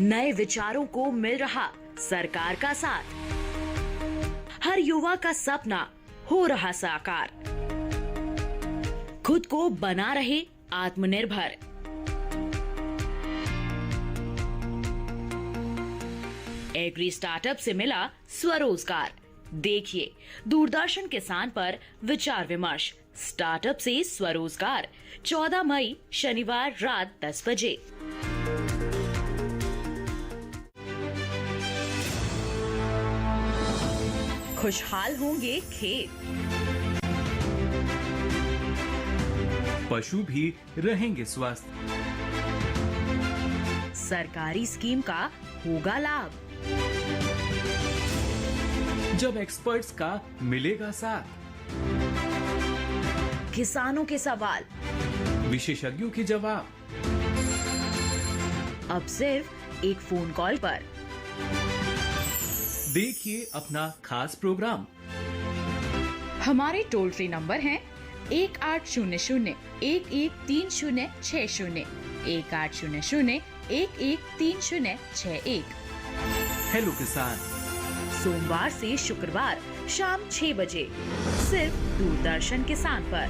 नए विचारों को मिल रहा सरकार का साथ। हर युवा का सपना हो रहा साकार। खुद को बना रहे आत्मनिर्भर। एग्री स्टार्टअप से मिला स्वरोजगार। देखिए दूरदर्शन किसान पर विचार विमर्श। स्टार्टअप से स्वरोजगार 14 मई शनिवार रात 10 बजे। खुशहाल होंगे खेत, पशु भी रहेंगे स्वस्थ, सरकारी स्कीम का होगा लाभ, जब एक्सपर्ट्स का मिलेगा साथ, किसानों के सवाल, विशेषज्ञों के जवाब, अब सिर्फ एक फोन कॉल पर। देखिए अपना खास प्रोग्राम। हमारे टोल फ्री नंबर हैं 1800-113060, 1800-113061। हेलो किसान, सोमवार से शुक्रवार शाम 6 बजे सिर्फ दूरदर्शन किसान पर।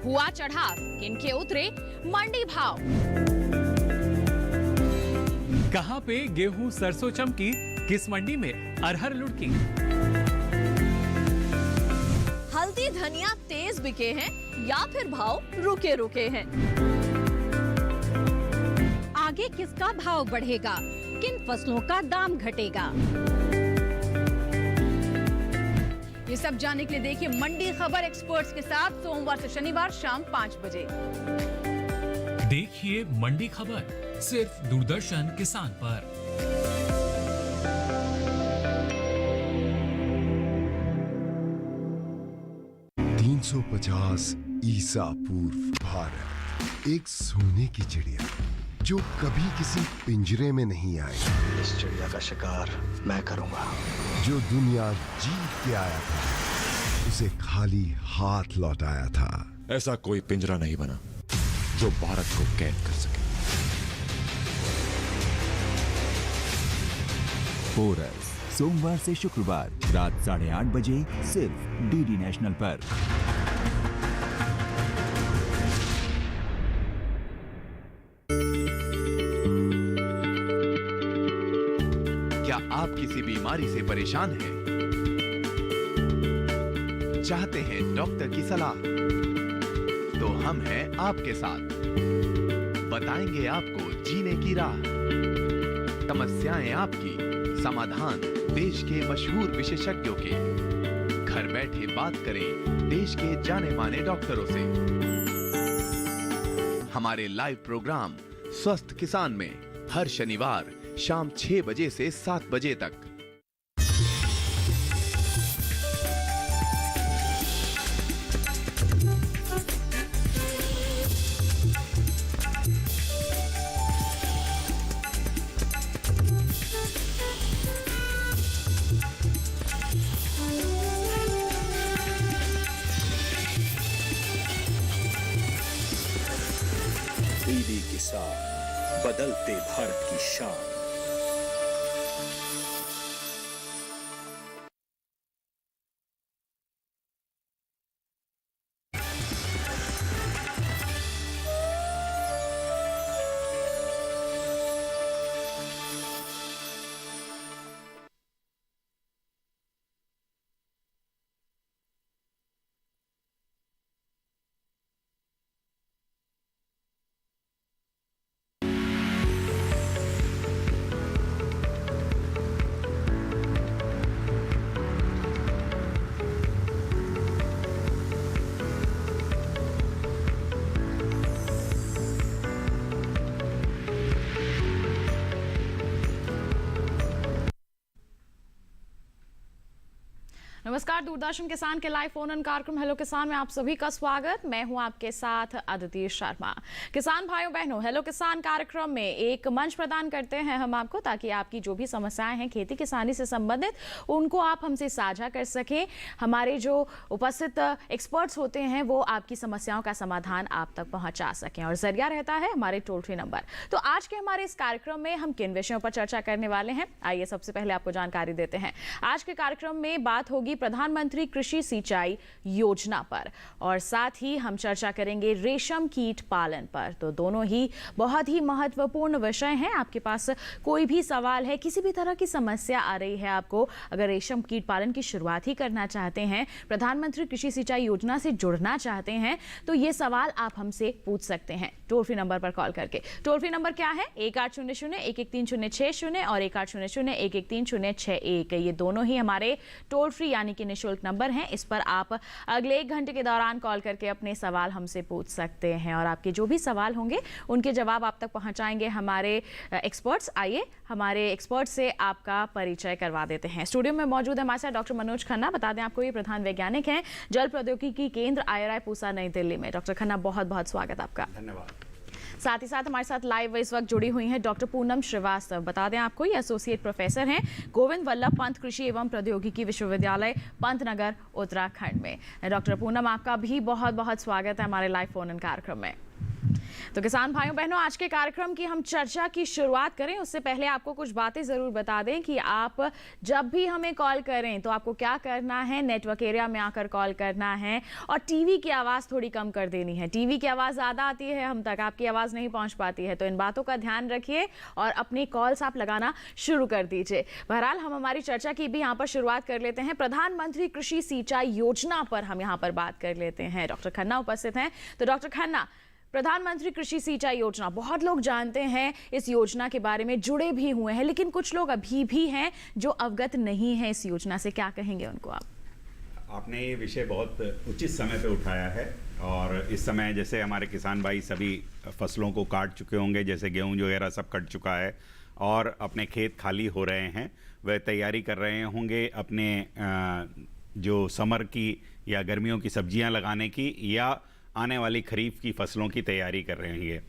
हुआ चढ़ाव, किनके उतरे मंडी भाव। कहां पे गेहूं सरसों चमकी, किस मंडी में अरहर लुढ़की। हल्दी धनिया तेज बिके हैं या फिर भाव रुके रुके हैं। आगे किसका भाव बढ़ेगा, किन फसलों का दाम घटेगा, ये सब जानने के लिए देखिए मंडी खबर एक्सपर्ट्स के साथ सोमवार से शनिवार शाम 5 बजे। देखिए मंडी खबर सिर्फ दूरदर्शन किसान पर। 350 ईसा पूर्व भारत, एक सोने की चिड़िया जो कभी किसी पिंजरे में नहीं आई। इस चिड़िया का शिकार मैं करूंगा। जो दुनिया जीत के आया था, उसे खाली हाथ लौटाया था। ऐसा कोई पिंजरा नहीं बना जो भारत को कैद कर सके। पोरस सोमवार से शुक्रवार रात 8:30 बजे सिर्फ डीडी नेशनल पर। क्या आप किसी बीमारी से परेशान हैं? चाहते हैं डॉक्टर की सलाह? तो हम हैं आपके साथ। बताएंगे आपको जीने की राह। समस्याएं आपकी, समाधान देश के मशहूर विशेषज्ञों के। घर बैठे बात करें देश के जाने माने डॉक्टरों से। हमारे लाइव प्रोग्राम स्वस्थ किसान में हर शनिवार शाम 6 बजे से 7 बजे तक। डीडी किसान, बदलते भारत की शान। नमस्कार, दूरदर्शन किसान के लाइव फोन इन कार्यक्रम हेलो किसान में आप सभी का स्वागत। मैं हूं आपके साथ अदिति शर्मा। किसान भाइयों बहनों, हेलो किसान कार्यक्रम में एक मंच प्रदान करते हैं हम आपको, ताकि आपकी जो भी समस्याएं हैं खेती किसानी से संबंधित उनको आप हमसे साझा कर सकें। हमारे जो उपस्थित एक्सपर्ट्स होते हैं वो आपकी समस्याओं का समाधान आप तक पहुंचा सकें, और जरिया रहता है हमारे टोल फ्री नंबर। तो आज के हमारे इस कार्यक्रम में हम किन विषयों पर चर्चा करने वाले हैं, आइए सबसे पहले आपको जानकारी देते हैं। आज के कार्यक्रम में बात होगी प्रधानमंत्री कृषि सिंचाई योजना पर, और साथ ही हम चर्चा करेंगे रेशम कीट पालन पर। तो दोनों ही बहुत ही महत्वपूर्ण विषय हैं। आपके पास कोई भी सवाल है, किसी भी तरह की समस्या आ रही है आपको, अगर रेशम कीट पालन की शुरुआत ही करना चाहते हैं, प्रधानमंत्री कृषि सिंचाई योजना से जुड़ना चाहते हैं, तो ये सवाल आप हमसे पूछ सकते हैं टोल फ्री नंबर पर कॉल करके। टोल फ्री नंबर क्या है? 1800-113-060 और 1800-113-061। ये दोनों ही हमारे टोल फ्री यानी कि निःशुल्क नंबर हैं। इस पर आप अगले 1 घंटे के दौरान कॉल करके अपने सवाल हमसे पूछ सकते हैं, और आपके जो भी सवाल होंगे उनके जवाब आप तक पहुंचाएंगे हमारे एक्सपर्ट्स। आइए हमारे एक्सपर्ट से आपका परिचय करवा देते हैं। स्टूडियो में मौजूद है हमारे साथ डॉक्टर मनोज खन्ना। बता दें आपको, ये प्रधान वैज्ञानिक हैं जल प्रौद्योगिकी केंद्र IRI पूसा नई दिल्ली में। डॉक्टर खन्ना, बहुत बहुत स्वागत आपका। धन्यवाद। साथ ही साथ हमारे साथ लाइव इस वक्त जुड़ी हुई हैं डॉक्टर पूनम श्रीवास्तव। बता दें आपको, ये एसोसिएट प्रोफेसर हैं गोविंद वल्लभ पंत कृषि एवं प्रौद्योगिकी विश्वविद्यालय पंतनगर उत्तराखंड में। डॉक्टर पूनम, आपका भी बहुत बहुत स्वागत है हमारे लाइव फोन इन कार्यक्रम में। तो किसान भाइयों बहनों, आज के कार्यक्रम की हम चर्चा की शुरुआत करें उससे पहले आपको कुछ बातें जरूर बता दें कि आप जब भी हमें कॉल करें तो आपको क्या करना है, नेटवर्क एरिया में आकर कॉल करना है, और टीवी की आवाज़ थोड़ी कम कर देनी है। टीवी की आवाज़ ज़्यादा आती है हम तक, आपकी आवाज़ नहीं पहुंच पाती है, तो इन बातों का ध्यान रखिए और अपनी कॉल्स आप लगाना शुरू कर दीजिए। बहरहाल हम हमारी चर्चा की भी यहाँ पर शुरुआत कर लेते हैं। प्रधानमंत्री कृषि सिंचाई योजना पर हम यहाँ पर बात कर लेते हैं। डॉक्टर खन्ना उपस्थित हैं। तो डॉक्टर खन्ना, प्रधानमंत्री कृषि सिंचाई योजना, बहुत लोग जानते हैं इस योजना के बारे में, जुड़े भी हुए हैं, लेकिन कुछ लोग अभी भी हैं जो अवगत नहीं है इस योजना से। क्या कहेंगे उनको आप? आपने ये विषय बहुत उचित समय पे उठाया है, और इस समय जैसे हमारे किसान भाई सभी फसलों को काट चुके होंगे, जैसे गेहूं वगैरह सब कट चुका है और अपने खेत खाली हो रहे हैं, वह तैयारी कर रहे होंगे अपने जो समर की या गर्मियों की सब्जियां लगाने की, या आने वाली खरीफ की फसलों की तैयारी कर रहे हैं।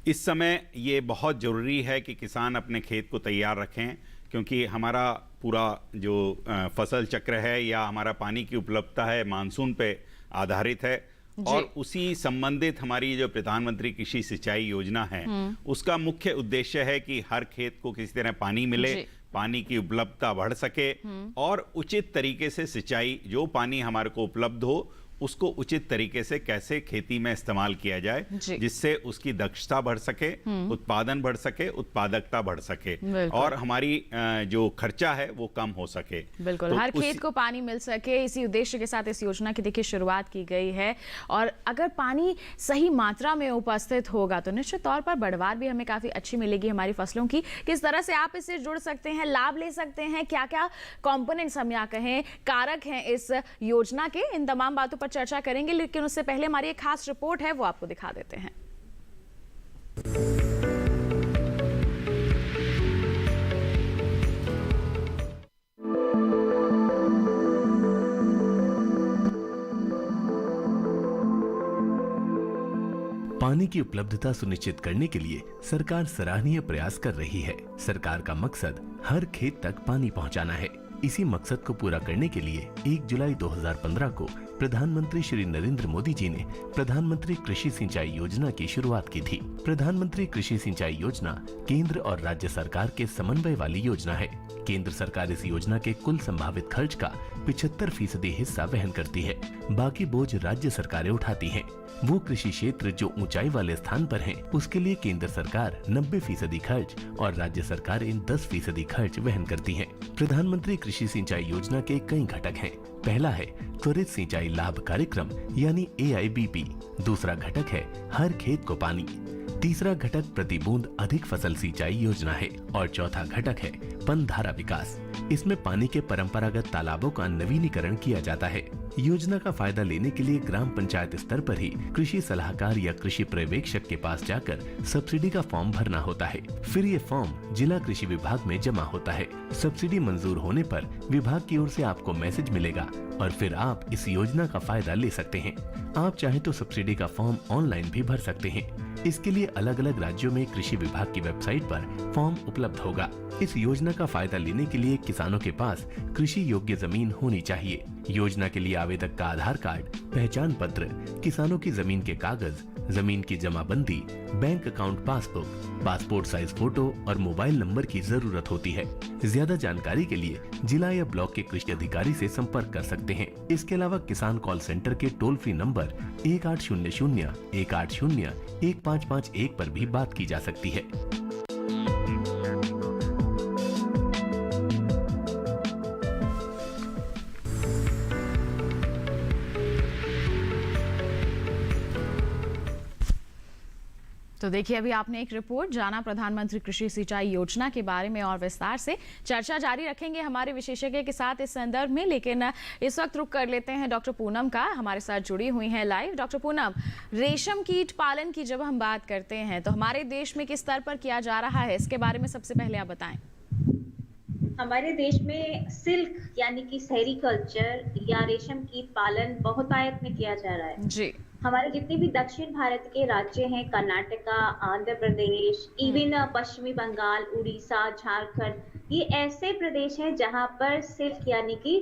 इस समय ये बहुत ज़रूरी है कि किसान अपने खेत को तैयार रखें, क्योंकि हमारा पूरा जो फसल चक्र है या हमारा पानी की उपलब्धता है मानसून पे आधारित है, और उसी संबंधित हमारी जो प्रधानमंत्री कृषि सिंचाई योजना है उसका मुख्य उद्देश्य है कि हर खेत को किसी तरह पानी मिले, पानी की उपलब्धता बढ़ सके, और उचित तरीके से सिंचाई, जो पानी हमारे को उपलब्ध हो उसको उचित तरीके से कैसे खेती में इस्तेमाल किया जाए, जिससे उसकी दक्षता बढ़ सके, उत्पादन बढ़ सके, उत्पादकता बढ़ सके, और हमारी जो खर्चा है वो कम हो सके। बिल्कुल, तो हर खेत को पानी मिल सके, इसी उद्देश्य के साथ इस योजना की देखिए शुरुआत की गई है। और अगर पानी सही मात्रा में उपस्थित होगा तो निश्चित तौर पर बढ़वार भी हमें काफी अच्छी मिलेगी हमारी फसलों की। किस तरह से आप इससे जुड़ सकते हैं, लाभ ले सकते हैं, क्या क्या कॉम्पोनेंट्स हम यहाँ कहें कारक हैं इस योजना के, इन तमाम बातों चर्चा करेंगे। लेकिन उससे पहले हमारी एक खास रिपोर्ट है, वो आपको दिखा देते हैं। पानी की उपलब्धता सुनिश्चित करने के लिए सरकार सराहनीय प्रयास कर रही है। सरकार का मकसद हर खेत तक पानी पहुंचाना है। इसी मकसद को पूरा करने के लिए 1 जुलाई 2015 को प्रधानमंत्री श्री नरेंद्र मोदी जी ने प्रधानमंत्री कृषि सिंचाई योजना की शुरुआत की थी। प्रधानमंत्री कृषि सिंचाई योजना केंद्र और राज्य सरकार के समन्वय वाली योजना है। केंद्र सरकार इस योजना के कुल संभावित खर्च का 75% हिस्सा वहन करती है, बाकी बोझ राज्य सरकारें उठाती हैं। वो कृषि क्षेत्र जो ऊंचाई वाले स्थान पर हैं, उसके लिए केंद्र सरकार 90% खर्च और राज्य सरकारें 10% खर्च वहन करती हैं। प्रधानमंत्री कृषि सिंचाई योजना के कई घटक हैं। पहला है त्वरित सिंचाई लाभ कार्यक्रम यानी AIBP। दूसरा घटक है हर खेत को पानी। तीसरा घटक प्रति बूंद अधिक फसल सिंचाई योजना है, और चौथा घटक है पनधारा विकास। इसमें पानी के परंपरागत तालाबों का नवीनीकरण किया जाता है। योजना का फायदा लेने के लिए ग्राम पंचायत स्तर पर ही कृषि सलाहकार या कृषि पर्यवेक्षक के पास जाकर सब्सिडी का फॉर्म भरना होता है। फिर ये फॉर्म जिला कृषि विभाग में जमा होता है। सब्सिडी मंजूर होने पर विभाग की ओर से आपको मैसेज मिलेगा और फिर आप इस योजना का फायदा ले सकते हैं। आप चाहे तो सब्सिडी का फॉर्म ऑनलाइन भी भर सकते हैं। इसके लिए अलग अलग राज्यों में कृषि विभाग की वेबसाइट पर फॉर्म उपलब्ध होगा। इस योजना का फायदा लेने के लिए किसानों के पास कृषि योग्य जमीन होनी चाहिए। योजना के लिए आवेदक का आधार कार्ड, पहचान पत्र, किसानों की जमीन के कागज, जमीन की जमाबंदी, bank account passbook, passport size photo और मोबाइल नंबर की जरूरत होती है। ज्यादा जानकारी के लिए जिला या ब्लॉक के कृषि अधिकारी से संपर्क कर सकते हैं। इसके अलावा किसान कॉल सेंटर के टोल फ्री नंबर 1800-180-1551 पर भी बात की जा सकती है। तो देखिए, अभी आपने एक रिपोर्ट जाना प्रधानमंत्री कृषि सिंचाई योजना के बारे में और विस्तार से चर्चा जारी रखेंगे हमारे विशेषज्ञ के साथ इस संदर्भ में, लेकिन इस वक्त रुक कर लेते हैं डॉक्टर पूनम का, हमारे साथ जुड़ी हुई हैं लाइव। डॉक्टर पूनम, रेशम कीट पालन की जब हम बात करते हैं तो हमारे देश में किस स्तर पर किया जा रहा है, इसके बारे में सबसे पहले आप बताएं। हमारे देश में सिल्क यानी कि सेरीकल्चर या रेशम कीट पालन बहुतायत में किया जा रहा है जी। हमारे जितने भी दक्षिण भारत के राज्य हैं, कर्नाटका, आंध्र प्रदेश, इवन पश्चिमी बंगाल, उड़ीसा, झारखंड, ये ऐसे प्रदेश हैं जहां पर सिल्क यानी कि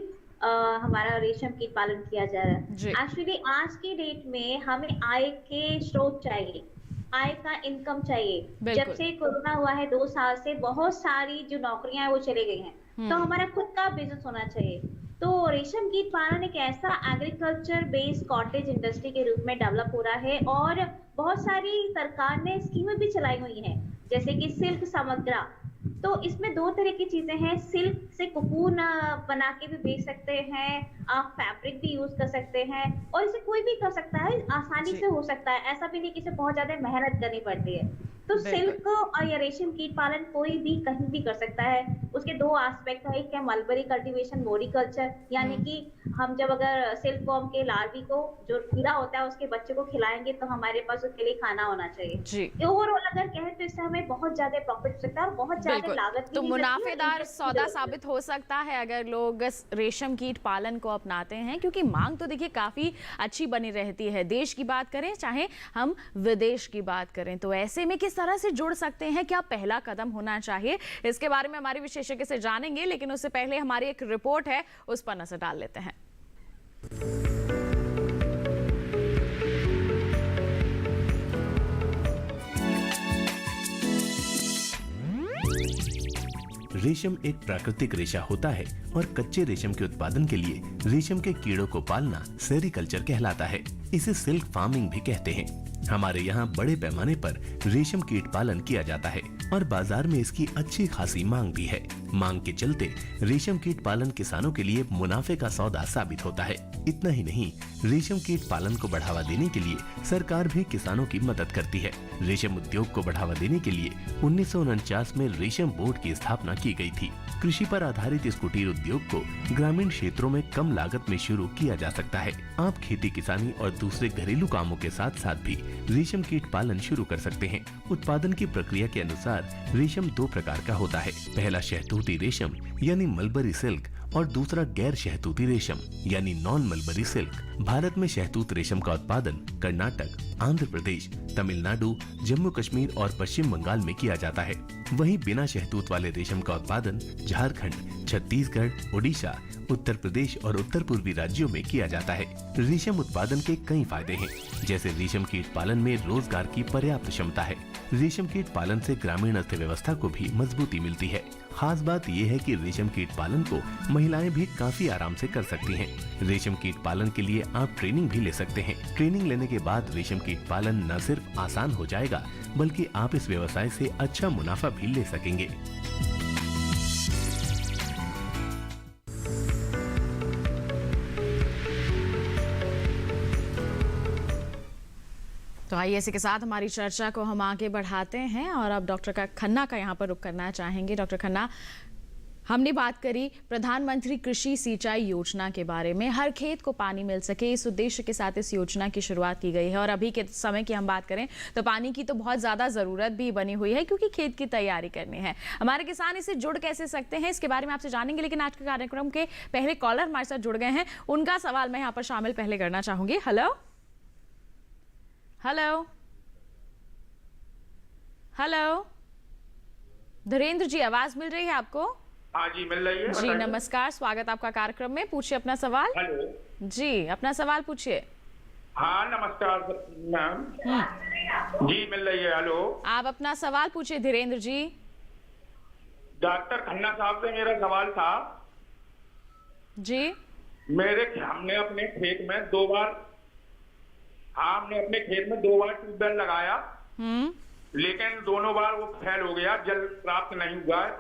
हमारा रेशम कीट पालन किया जा रहा है। एक्चुअली आज की डेट में हमें आय के स्रोत चाहिए, आय का इनकम चाहिए। जब से कोरोना हुआ है 2 साल से बहुत सारी जो नौकरियां हैं वो चले गई हैं, तो हमारा खुद का बिजनेस होना चाहिए। तो रेशम कीट पालन एक ऐसा एग्रीकल्चर बेस्ड कॉटेज इंडस्ट्री के रूप में डेवलप हो रहा है और बहुत सारी सरकार ने स्कीमें भी चलाई हुई हैं, जैसे कि सिल्क समग्रा। तो इसमें 2 तरह की चीजें हैं, सिल्क से कोकून बना के भी बेच सकते हैं, आप फैब्रिक भी यूज कर सकते हैं और इसे कोई भी कर सकता है, आसानी से हो सकता है, ऐसा भी नहीं कि इसे बहुत ज्यादा मेहनत करनी पड़ती है। तो सिल्क और या रेशम कीट पालन कोई भी कहीं भी कर सकता है। उसके 2 एस्पेक्ट है, एक है मलबरी कल्टीवेशन, मोरिकल्चर, यानी कि हम जब अगर सिल्क वॉर्म के लार्वी को, जो कीड़ा होता है, उसके बच्चे को खिलाएंगे तो हमारे पास उसके लिए खाना होना चाहिए। ओवरऑल अगर कहें तो इससे हमें बहुत ज्यादा प्रॉफिट हो सकता है और बहुत ज्यादा लागत तो मुनाफेदार सौदा साबित हो सकता है अगर लोग रेशम कीट पालन को अपनाते हैं, क्योंकि मांग तो देखिए काफी अच्छी बनी रहती है। देश की बात करें चाहे हम विदेश की बात करें, तो ऐसे में किस तरह से जुड़ सकते हैं, क्या पहला कदम होना चाहिए, इसके बारे में हमारे विशेषज्ञ से जानेंगे। लेकिन उससे पहले हमारी एक रिपोर्ट है, उस पर नजर डाल लेते हैं। रेशम एक प्राकृतिक रेशा होता है और कच्चे रेशम के उत्पादन के लिए रेशम के कीड़ों को पालना सेरीकल्चर कहलाता है। इसे सिल्क फार्मिंग भी कहते हैं। हमारे यहाँ बड़े पैमाने पर रेशम कीट पालन किया जाता है और बाजार में इसकी अच्छी खासी मांग भी है। मांग के चलते रेशम कीट पालन किसानों के लिए मुनाफे का सौदा साबित होता है। इतना ही नहीं, रेशम कीट पालन को बढ़ावा देने के लिए सरकार भी किसानों की मदद करती है। रेशम उद्योग को बढ़ावा देने के लिए 1949 में रेशम बोर्ड की स्थापना की गई थी। कृषि पर आधारित इस कुटीर उद्योग को ग्रामीण क्षेत्रों में कम लागत में शुरू किया जा सकता है। आप खेती किसानी और दूसरे घरेलू कामों के साथ साथ भी रेशम कीट पालन शुरू कर सकते हैं। उत्पादन की प्रक्रिया के अनुसार रेशम 2 प्रकार का होता है। पहला शहतूती रेशम यानी मलबरी सिल्क और दूसरा गैर शहतूती रेशम यानी नॉन मलबरी सिल्क। भारत में शहतूत रेशम का उत्पादन कर्नाटक, आंध्र प्रदेश, तमिलनाडु, जम्मू कश्मीर और पश्चिम बंगाल में किया जाता है। वहीं बिना शहतूत वाले रेशम का उत्पादन झारखंड, छत्तीसगढ़, ओडिशा, उत्तर प्रदेश और उत्तर पूर्वी राज्यों में किया जाता है। रेशम उत्पादन के कई फायदे हैं, जैसे रेशम कीट पालन में रोजगार की पर्याप्त क्षमता है। रेशम कीट पालन से ग्रामीण अर्थव्यवस्था को भी मजबूती मिलती है। खास बात यह है कि रेशम कीट पालन को महिलाएं भी काफी आराम से कर सकती हैं। रेशम कीट पालन के लिए आप ट्रेनिंग भी ले सकते हैं। ट्रेनिंग लेने के बाद रेशम कीट पालन न सिर्फ आसान हो जाएगा, बल्कि आप इस व्यवसाय से अच्छा मुनाफा भी ले सकेंगे। तो आइए इसी के साथ हमारी चर्चा को हम आगे बढ़ाते हैं और अब डॉक्टर खन्ना का यहाँ पर रुख करना चाहेंगे। डॉक्टर खन्ना, हमने बात करी प्रधानमंत्री कृषि सिंचाई योजना के बारे में। हर खेत को पानी मिल सके, इस उद्देश्य के साथ इस योजना की शुरुआत की गई है। और अभी के समय की हम बात करें तो पानी की तो बहुत ज़्यादा ज़रूरत भी बनी हुई है, क्योंकि खेत की तैयारी करनी है। हमारे किसान इससे जुड़ कैसे सकते हैं, इसके बारे में आपसे जानेंगे। लेकिन आज के कार्यक्रम के पहले कॉलर हमारे साथ जुड़ गए हैं, उनका सवाल मैं यहाँ पर शामिल पहले करना चाहूंगी। हेलो हेलो हेलो, धीरेन्द्र जी, आवाज मिल रही है आपको? हाँ जी, मिल रही है। जी नमस्कार, स्वागत आपका कार्यक्रम में। पूछिए अपना सवाल। हेलो जी, अपना सवाल पूछिए। हाँ नमस्कार मैम। जी मिल रही है। हेलो, आप अपना सवाल पूछिए धीरेन्द्र जी। डॉक्टर खन्ना साहब से मेरा सवाल था जी। हमने अपने खेत में दो बार ट्यूबवेल लगाया, लेकिन दोनों बार वो फेल हो गया, जल प्राप्त नहीं हुआ है।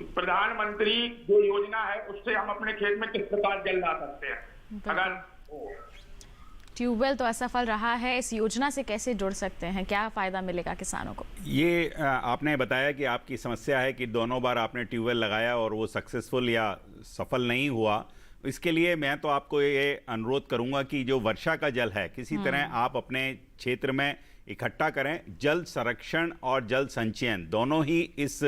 प्रधानमंत्री जो योजना है उससे हम अपने खेत में किस प्रकार जल ला सकते हैं? अगर ट्यूबवेल तो असफल रहा है, इस योजना से कैसे जुड़ सकते हैं, क्या फायदा मिलेगा किसानों को? ये आपने बताया कि आपकी समस्या है कि दोनों बार आपने ट्यूबवेल लगाया और वो सक्सेसफुल या सफल नहीं हुआ। इसके लिए मैं तो आपको ये अनुरोध करूंगा कि जो वर्षा का जल है किसी तरह आप अपने क्षेत्र में इकट्ठा करें। जल संरक्षण और जल संचयन दोनों ही इस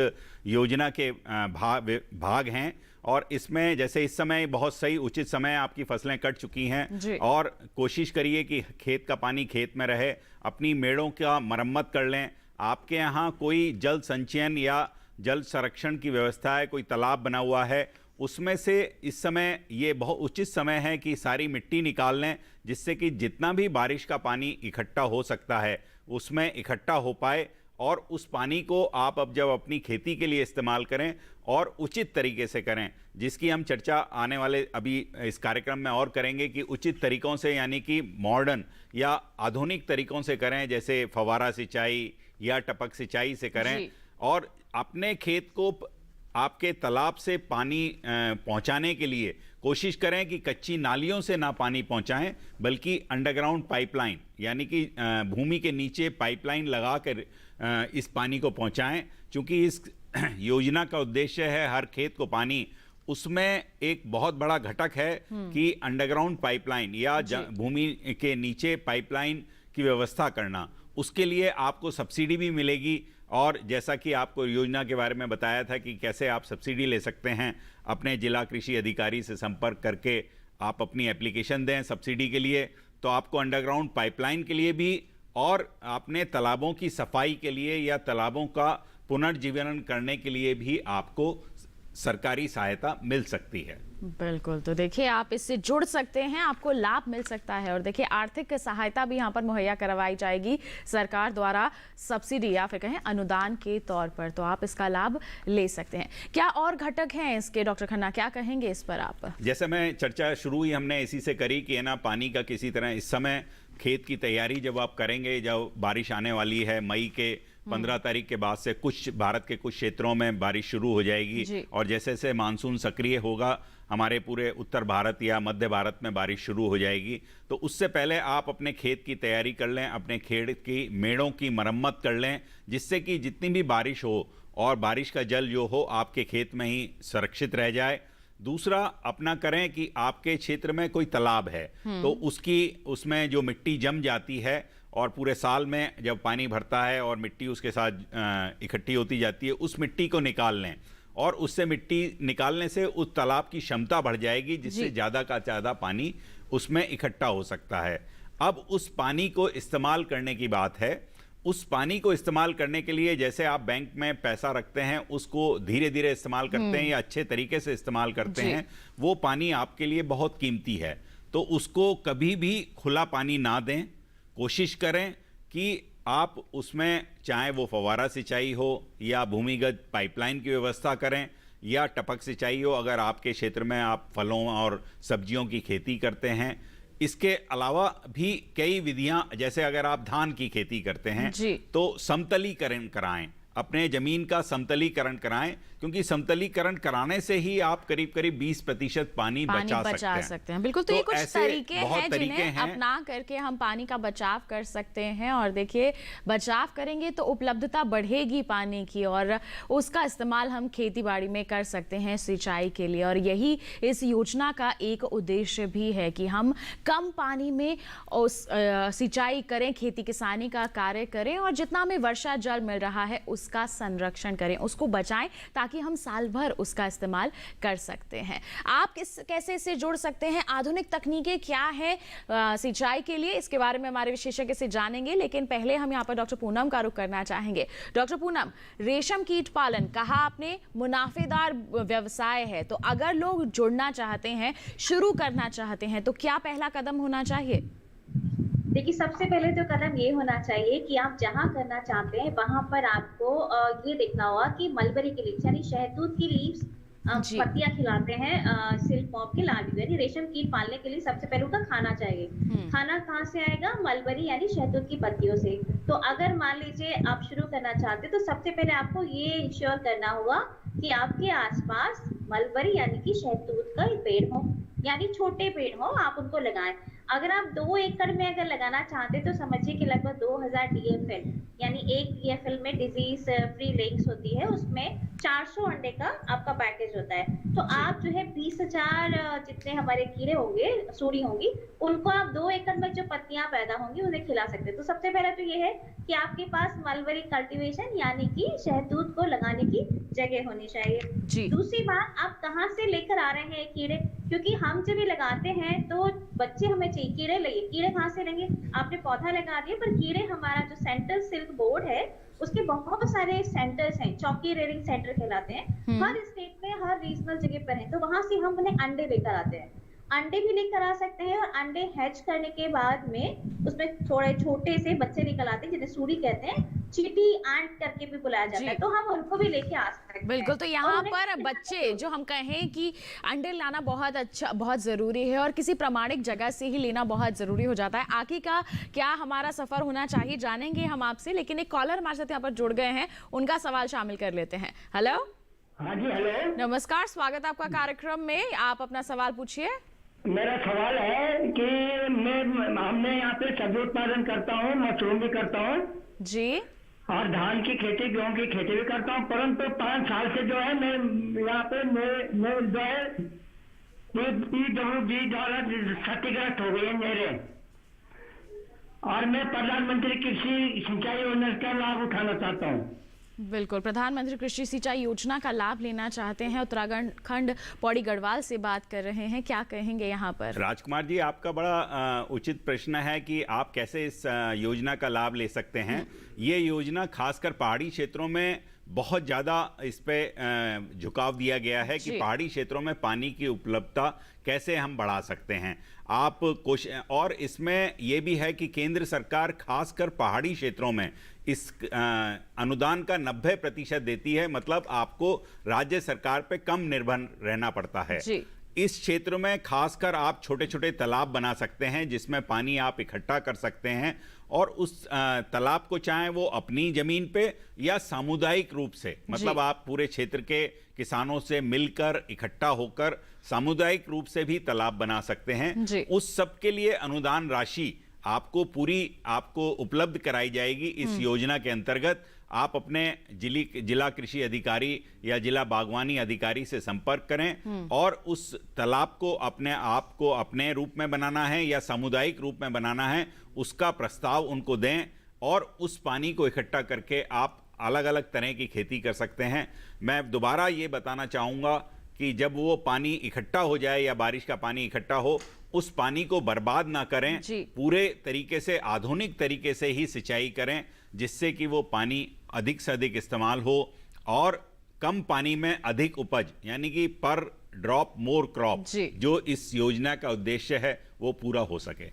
योजना के भाग हैं। और इसमें जैसे इस समय बहुत सही उचित समय आपकी फसलें कट चुकी हैं, और कोशिश करिए कि खेत का पानी खेत में रहे। अपनी मेड़ों का मरम्मत कर लें। आपके यहाँ कोई जल संचयन या जल संरक्षण की व्यवस्था है, कोई तालाब बना हुआ है, उसमें से इस समय ये बहुत उचित समय है कि सारी मिट्टी निकाल लें, जिससे कि जितना भी बारिश का पानी इकट्ठा हो सकता है उसमें इकट्ठा हो पाए। और उस पानी को आप अब जब अपनी खेती के लिए इस्तेमाल करें और उचित तरीके से करें, जिसकी हम चर्चा आने वाले अभी इस कार्यक्रम में और करेंगे कि उचित तरीकों से, यानी कि मॉडर्न या आधुनिक तरीकों से करें, जैसे फव्वारा सिंचाई या टपक सिंचाई से करें। और अपने खेत को आपके तालाब से पानी पहुंचाने के लिए कोशिश करें कि कच्ची नालियों से ना पानी पहुंचाएं, बल्कि अंडरग्राउंड पाइपलाइन यानी कि भूमि के नीचे पाइपलाइन लगाकर इस पानी को पहुंचाएं। क्योंकि इस योजना का उद्देश्य है हर खेत को पानी, उसमें एक बहुत बड़ा घटक है कि अंडरग्राउंड पाइपलाइन या भूमि के नीचे पाइपलाइन की व्यवस्था करना। उसके लिए आपको सब्सिडी भी मिलेगी। और जैसा कि आपको योजना के बारे में बताया था कि कैसे आप सब्सिडी ले सकते हैं, अपने जिला कृषि अधिकारी से संपर्क करके आप अपनी एप्लीकेशन दें सब्सिडी के लिए, तो आपको अंडरग्राउंड पाइपलाइन के लिए भी और अपने तालाबों की सफाई के लिए या तालाबों का पुनर्जीवन करने के लिए भी आपको सरकारी सहायता मिल सकती है। बिल्कुल, तो देखिए आप इससे जुड़ सकते हैं, आपको लाभ मिल सकता है। और देखिए आर्थिक सहायता भी यहाँ पर मुहैया करवाई जाएगी सरकार द्वारा, सब्सिडी या फिर कहें अनुदान के तौर पर, तो आप इसका लाभ ले सकते हैं। क्या और घटक हैं इसके, डॉक्टर खन्ना, क्या कहेंगे इस पर आप? जैसे मैं चर्चा शुरू ही हमने इसी से करी कि है ना, पानी का किसी तरह इस समय खेत की तैयारी जब आप करेंगे, जब बारिश आने वाली है, मई के 15 तारीख के बाद से कुछ भारत के कुछ क्षेत्रों में बारिश शुरू हो जाएगी। और जैसे जैसे मानसून सक्रिय होगा, हमारे पूरे उत्तर भारत या मध्य भारत में बारिश शुरू हो जाएगी। तो उससे पहले आप अपने खेत की तैयारी कर लें, अपने खेत की मेड़ों की मरम्मत कर लें, जिससे कि जितनी भी बारिश हो और बारिश का जल जो हो आपके खेत में ही सुरक्षित रह जाए। दूसरा, अपना करें कि आपके क्षेत्र में कोई तालाब है तो उसमें जो मिट्टी जम जाती है और पूरे साल में जब पानी भरता है और मिट्टी उसके साथ इकट्ठी होती जाती है, उस मिट्टी को निकाल लें। और उससे मिट्टी निकालने से उस तालाब की क्षमता बढ़ जाएगी, जिससे ज़्यादा का ज़्यादा पानी उसमें इकट्ठा हो सकता है। अब उस पानी को इस्तेमाल करने की बात है। उस पानी को इस्तेमाल करने के लिए, जैसे आप बैंक में पैसा रखते हैं, उसको धीरे धीरे इस्तेमाल करते हैं या अच्छे तरीके से इस्तेमाल करते हैं, वो पानी आपके लिए बहुत कीमती है। तो उसको कभी भी खुला पानी ना दें। कोशिश करें कि आप उसमें, चाहे वो फव्वारा सिंचाई हो या भूमिगत पाइपलाइन की व्यवस्था करें या टपक सिंचाई हो, अगर आपके क्षेत्र में आप फलों और सब्जियों की खेती करते हैं। इसके अलावा भी कई विधियां, जैसे अगर आप धान की खेती करते हैं तो समतलीकरण कराएं, अपने जमीन का समतलीकरण कराएं, क्योंकि समतलीकरण कराने से ही आप करीब करीब 20% पानी बचा सकते हैं। बिल्कुल, तो ये कुछ तरीके हैं तरीके जिन्हें अपना करके हम पानी का बचाव कर सकते हैं। और देखिए, बचाव करेंगे तो उपलब्धता बढ़ेगी पानी की और उसका इस्तेमाल हम खेती बाड़ी में कर सकते हैं सिंचाई के लिए। और यही इस योजना का एक उद्देश्य भी है कि हम कम पानी में सिंचाई करें, खेती किसानी का कार्य करें और जितना हमें वर्षा जल मिल रहा है उसका संरक्षण करें, उसको बचाएं, ताकि हम साल भर उसका इस्तेमाल कर सकते हैं। आप कैसे इससे जुड़ सकते हैं, आधुनिक तकनीकें क्या है सिंचाई के लिए, इसके बारे में हमारे विशेषज्ञ से जानेंगे। लेकिन पहले हम यहाँ पर डॉक्टर पूनम का रुख करना चाहेंगे। डॉक्टर पूनम, रेशम कीट पालन कहा आपने मुनाफेदार व्यवसाय है, तो अगर लोग जुड़ना चाहते हैं, शुरू करना चाहते हैं, तो क्या पहला कदम होना चाहिए? देखिए, सबसे पहले तो कदम ये होना चाहिए कि आप जहाँ करना चाहते हैं वहां पर आपको ये देखना होगा कि मलबरी की लीव्स यानी शहतूत की लीव्स पत्तियां खिलाते हैं सिल्क मॉप के लार्वा, यानी रेशम कीट पालने के लिए सबसे पहले उनका खाना चाहिए। खाना कहाँ से आएगा? मलबरी यानी शहतूत की पत्तियों से। तो अगर मान लीजिए आप शुरू करना चाहते हैं तो सबसे पहले आपको ये इंश्योर करना होगा कि आपके आसपास मलबरी यानी कि शहतूत का पेड़ हो, यानी छोटे पेड़ हो, आप उनको लगाएं। अगर आप 2 एकड़ में अगर लगाना चाहते तो समझिए कि लगभग 2000 DFL यानी 1 DFL में डिजीज फ्री लेग्स होती है, उसमें 400 अंडे का आपका पैकेज होता है। तो आप जो है 20,000 जितने हमारे कीड़े होंगे, सूड़ी होंगी, उनको आप 2 एकड़ में जो पत्तियां पैदा होंगी उन्हें खिला सकते हैं। तो सबसे पहले तो ये है कि आपके पास मलबरी कल्टीवेशन यानी कि शहतूत को लगाने की जगह होनी चाहिए। दूसरी बात, आप कहाँ से लेकर आ रहे हैं कीड़े, क्योंकि हम जब भी लगाते हैं तो बच्चे हमें चाहिए, कीड़े लाइए। कीड़े कहाँ से लेंगे? आपने पौधा लगा दिया, पर कीड़े हमारा जो सेंट्रल सिल्क बोर्ड है उसके बहुत सारे सेंटर्स हैं, चौकी रेयरिंग सेंटर कहलाते हैं, हर स्टेट में हर रीजनल जगह पर है। तो वहां से हम उन्हें अंडे लेकर आते हैं, अंडे भी लेकर आ सकते हैं। और अंडे हैच करने के बाद में उसमें थोड़े छोटे से बच्चे निकल आते हैं जिन्हें सूड़ी कहते हैं, चीटी आंट करके भी बुलाया जाता है, तो हम उनको भी लेके आ सकते हैं। बिल्कुल, तो यहाँ पर बच्चे जो हम कहें कि अंडे लाना बहुत अच्छा, बहुत ज़रूरी है और किसी प्रमाणिक जगह से ही लेना बहुत ज़रूरी हो जाता है। आगे का क्या हमारा सफ़र होना चाहिए जानेंगे हम आपसे, लेकिन एक कॉलर हमारे साथ यहाँ पर जुड़ गए हैं, उनका सवाल शामिल कर लेते हैं। हेलो। हाँ जी, हेलो, नमस्कार, स्वागत आपका कार्यक्रम में, आप अपना सवाल पूछिए। मेरा सवाल है कि हमने यहाँ पे सब्जी उत्पादन करता हूँ, मशरूम भी करता हूँ जी, और धान की खेती, गेहूं की खेती भी करता हूँ, परंतु 5 साल से जो है मैं यहाँ पे मैं जो है PWB द्वारा क्षतिग्रस्त हो गई है मेरे, और मैं प्रधानमंत्री कृषि सिंचाई योजना का लाभ उठाना चाहता हूँ। बिल्कुल, प्रधानमंत्री कृषि सिंचाई योजना का लाभ लेना चाहते हैं। उत्तराखंड पौड़ी गढ़वाल से बात कर रहे हैं, क्या कहेंगे यहाँ पर? राजकुमार जी, आपका बड़ा उचित प्रश्न है कि आप कैसे इस योजना का लाभ ले सकते हैं। ये योजना खासकर पहाड़ी क्षेत्रों में बहुत ज़्यादा इस पे झुकाव दिया गया है कि पहाड़ी क्षेत्रों में पानी की उपलब्धता कैसे हम बढ़ा सकते हैं। आप और इसमें यह भी है कि केंद्र सरकार खासकर पहाड़ी क्षेत्रों में इस अनुदान का 90% देती है, मतलब आपको राज्य सरकार पे कम निर्भर रहना पड़ता है। इस क्षेत्र में खासकर आप छोटे छोटे तालाब बना सकते हैं जिसमें पानी आप इकट्ठा कर सकते हैं, और उस तालाब को चाहे वो अपनी जमीन पे या सामुदायिक रूप से, मतलब आप पूरे क्षेत्र के किसानों से मिलकर इकट्ठा होकर सामुदायिक रूप से भी तालाब बना सकते हैं। उस सब के लिए अनुदान राशि आपको उपलब्ध कराई जाएगी इस योजना के अंतर्गत। आप अपने जिला कृषि अधिकारी या जिला बागवानी अधिकारी से संपर्क करें और उस तालाब को अपने रूप में बनाना है या सामुदायिक रूप में बनाना है, उसका प्रस्ताव उनको दें और उस पानी को इकट्ठा करके आप अलग अलग तरह की खेती कर सकते हैं। मैं दोबारा ये बताना चाहूँगा कि जब वो पानी इकट्ठा हो जाए या बारिश का पानी इकट्ठा हो, उस पानी को बर्बाद ना करें, पूरे तरीके से आधुनिक तरीके से ही सिंचाई करें, जिससे कि वो पानी अधिक से अधिक इस्तेमाल हो और कम पानी में अधिक उपज, यानी कि पर ड्रॉप मोर क्रॉप, जो इस योजना का उद्देश्य है वो पूरा हो सके।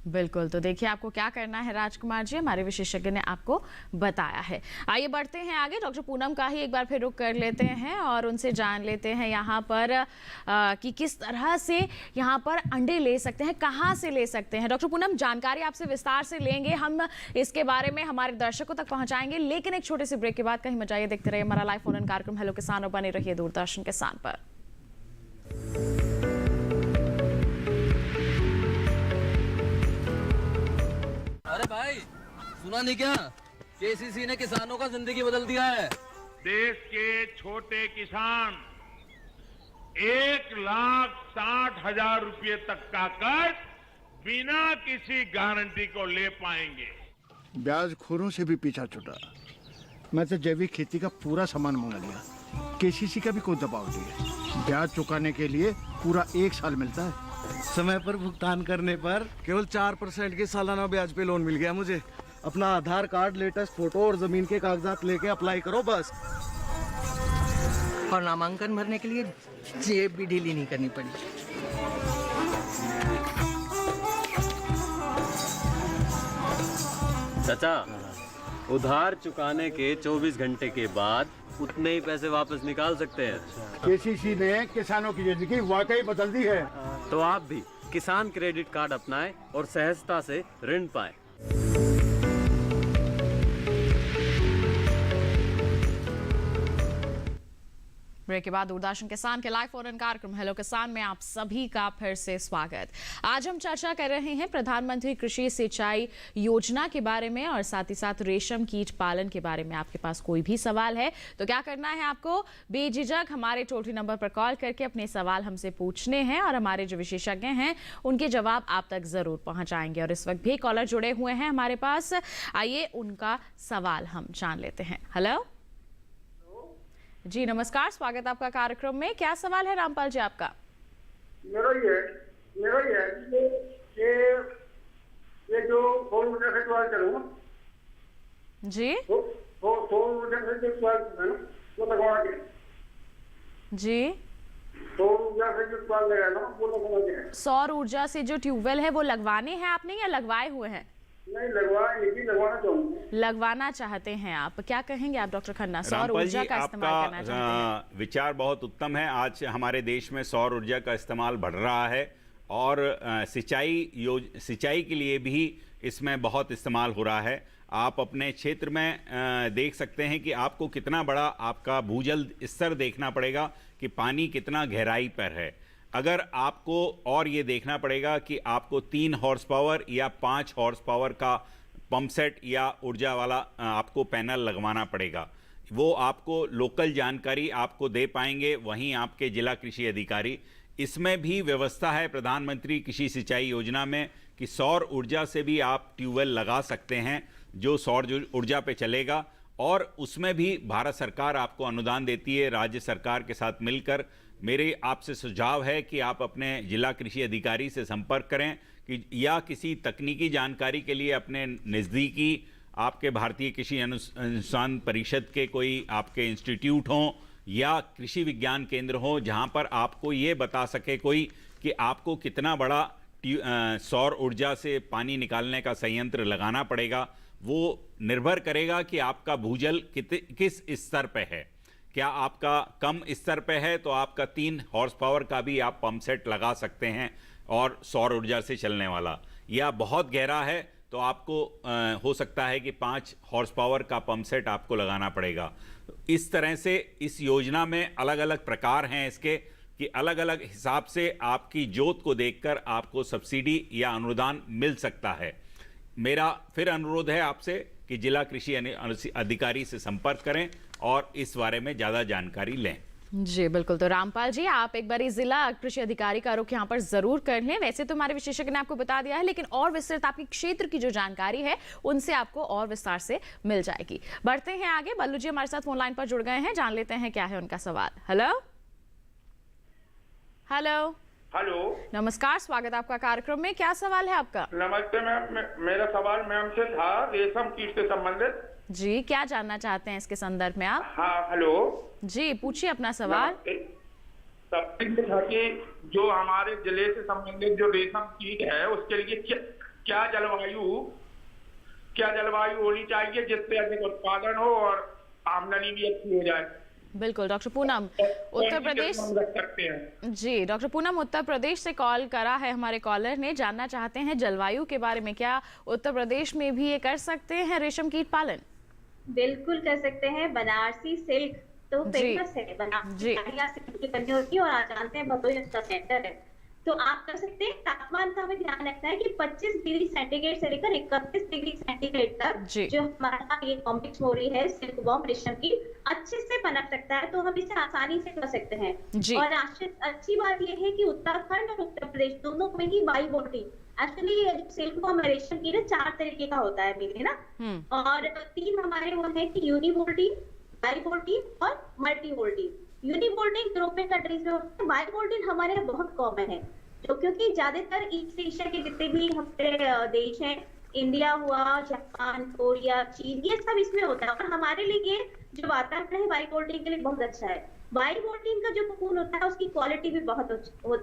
बिल्कुल, तो देखिए आपको क्या करना है राजकुमार जी, हमारे विशेषज्ञ ने आपको बताया है। आइए बढ़ते हैं आगे, डॉक्टर पूनम का ही एक बार फिर रुख कर लेते हैं और उनसे जान लेते हैं यहाँ पर कि किस तरह से यहाँ पर अंडे ले सकते हैं, कहाँ से ले सकते हैं। डॉक्टर पूनम, जानकारी आपसे विस्तार से लेंगे, हम इसके बारे में हमारे दर्शकों तक पहुँचाएंगे, लेकिन एक छोटे से ब्रेक के बाद कहीं मत जाइए, देखते रहिए हमारा लाइव फोन इन कार्यक्रम हेलो किसान और बने रहिए दूरदर्शन किसान पर। अरे भाई, सुना नहीं क्या? केसीसी ने किसानों का जिंदगी बदल दिया है। देश के छोटे किसान 1,60,000 रुपये तक का कर्ज बिना किसी गारंटी को ले पाएंगे। ब्याज खोरों से भी पीछा छुटा। मैं तो जैविक खेती का पूरा सामान मंगा लिया, केसीसी का भी कोई दबाव नहीं है। ब्याज चुकाने के लिए पूरा 1 साल मिलता है। समय पर भुगतान करने पर केवल 4% के सालाना ब्याज पे लोन मिल गया मुझे। अपना आधार कार्ड, लेटेस्ट फोटो और जमीन के कागजात लेके अप्लाई करो बस। और नामांकन भरने के लिए जेब भी ढीली नहीं करनी पड़ी। चाचा, उधार चुकाने के 24 घंटे के बाद उतने ही पैसे वापस निकाल सकते हैं। केसीसी ने किसानों की जिंदगी वाकई बदल दी है। तो आप भी किसान क्रेडिट कार्ड अपनाएं और सहजता से ऋण पाएं। ब्रेक के बाद दूरदर्शन किसान के लाइव फोन इन कार्यक्रम हेलो किसान में आप सभी का फिर से स्वागत। आज हम चर्चा कर रहे हैं प्रधानमंत्री कृषि सिंचाई योजना के बारे में और साथ ही साथ रेशम कीट पालन के बारे में। आपके पास कोई भी सवाल है तो क्या करना है, आपको बेझिझक हमारे टोल फ्री नंबर पर कॉल करके अपने सवाल हमसे पूछने हैं और हमारे जो विशेषज्ञ हैं उनके जवाब आप तक जरूर पहुंचाएंगे। और इस वक्त भी कॉलर जुड़े हुए हैं हमारे पास, आइए उनका सवाल हम जान लेते हैं। हेलो जी, नमस्कार, स्वागत आपका कार्यक्रम में। क्या सवाल है रामपाल जी आपका? मेरा ये जो सौर ऊर्जा से सवाल करूँगा जी, सौर ऊर्जा से जो सवाल है ना वो लगवा के जी, सौर ऊर्जा से जो सवाल लगाया ना वो लगवा के। सौर ऊर्जा से जो ट्यूबवेल है वो लगवाने हैं आपने या लगवाए हुए हैं? नहीं लगवाना चाहूँगा। लगवाना चाहते हैं आप, क्या कहेंगे आप डॉक्टर खन्ना? सौर ऊर्जा का इस्तेमाल करना चाहते हैं। विचार बहुत उत्तम है। आज हमारे देश में सौर ऊर्जा का इस्तेमाल बढ़ रहा है और सिंचाई के लिए भी इसमें बहुत इस्तेमाल हो रहा है। आप अपने क्षेत्र में देख सकते हैं कि आपको कितना बड़ा आपका भूजल स्तर देखना पड़ेगा कि पानी कितना गहराई पर है। अगर आपको और ये देखना पड़ेगा कि आपको 3 हॉर्स पावर या 5 हॉर्स पावर का पंप सेट या ऊर्जा वाला आपको पैनल लगवाना पड़ेगा। वो आपको लोकल जानकारी आपको दे पाएंगे वहीं आपके जिला कृषि अधिकारी। इसमें भी व्यवस्था है प्रधानमंत्री कृषि सिंचाई योजना में कि सौर ऊर्जा से भी आप ट्यूबवेल लगा सकते हैं जो सौर ऊर्जा पे चलेगा, और उसमें भी भारत सरकार आपको अनुदान देती है राज्य सरकार के साथ मिलकर। मेरे आपसे सुझाव है कि आप अपने जिला कृषि अधिकारी से संपर्क करें कि या किसी तकनीकी जानकारी के लिए अपने नज़दीकी आपके भारतीय कृषि अनुसंधान परिषद के कोई आपके इंस्टीट्यूट हों या कृषि विज्ञान केंद्र हो जहां पर आपको ये बता सके कोई कि आपको कितना बड़ा सौर ऊर्जा से पानी निकालने का संयंत्र लगाना पड़ेगा। वो निर्भर करेगा कि आपका भूजल किस स्तर पे है। क्या आपका कम स्तर पे है तो आपका 3 हॉर्स पावर का भी आप पंप सेट लगा सकते हैं और सौर ऊर्जा से चलने वाला, या बहुत गहरा है तो आपको हो सकता है कि 5 हॉर्स पावर का पंप सेट आपको लगाना पड़ेगा। इस तरह से इस योजना में अलग अलग प्रकार हैं इसके कि अलग अलग हिसाब से आपकी जोत को देखकर आपको सब्सिडी या अनुदान मिल सकता है। मेरा फिर अनुरोध है आपसे कि जिला कृषि अधिकारी से संपर्क करें और इस बारे में ज़्यादा जानकारी लें। जी बिल्कुल, तो रामपाल जी आप एक बार जिला कृषि अधिकारी का रुख यहाँ पर जरूर कर लें। वैसे तो हमारे विशेषज्ञ ने आपको बता दिया है, लेकिन और विस्तृत आपकी क्षेत्र की जो जानकारी है उनसे आपको और विस्तार से मिल जाएगी। बढ़ते हैं आगे, बल्लू जी हमारे साथ फोन लाइन पर जुड़ गए हैं, जान लेते हैं क्या है उनका सवाल। हेलो हेलो हेलो, नमस्कार, स्वागत आपका कार्यक्रम में। क्या सवाल है आपका? नमस्ते मैम, मेरा सवाल मैम से था रेशम कीट से संबंधित। जी, क्या जानना चाहते हैं इसके संदर्भ में आप? हाँ हेलो जी, पूछिए अपना सवाल। था कि जो हमारे जिले से संबंधित जो रेशम कीट है उसके लिए क्या जलवायु होनी चाहिए जिससे अधिक उत्पादन हो और आमदनी भी अच्छी हो जाए। बिल्कुल डॉक्टर पूनम, उत्तर प्रदेश सकते हैं जी, डॉक्टर पूनम उत्तर प्रदेश से कॉल करा है हमारे कॉलर ने, जानना चाहते हैं जलवायु के बारे में, क्या उत्तर प्रदेश में भी ये कर सकते हैं रेशम कीट पालन? बिल्कुल कर सकते हैं। बनारसी सिल्क तो फेमस है, बनारसी साड़ियां सिल्क की बनी होती है और आप जानते हैं भदोही उसका सेंटर है, तो आप कर सकते हैं। तापमान का हमें ध्यान रखना है कि 25 डिग्री सेंटीग्रेड से लेकर 31 डिग्री सेंटीग्रेड तक जो हमारा ये कॉम्प्लेक्स मोरी है सिल्क वॉर्म रेशम की अच्छे से पनप सकता है, तो हम इसे आसानी से कर सकते हैं। और अच्छी बात यह है कि उत्तराखंड और उत्तर प्रदेश दोनों में ही bivoltine, actually silkworm रेशम की ना 4 तरीके का होता है मिले ना, और 3 हमारे वो है कि यूनिबोल्टिंग, बाई बोल्टिंग और मल्टी बोल्टिंग। यूनिबोल्टिंग यूरोपियन कंट्रीज में होता है, बाई बोल्टिंग हमारे यहाँ बहुत कॉमन है, तो क्योंकि ज्यादातर ईस्ट एशिया के जितने भी हमारे देश हैं, इंडिया हुआ, जापान, कोरिया, चीन, ये सब इसमें होता है, और हमारे लिए जो वातावरण है बाई बोल्टिंग के लिए बहुत अच्छा है। बाई बोल्टिंग का जो कोकून होता है उसकी क्वालिटी भी बहुत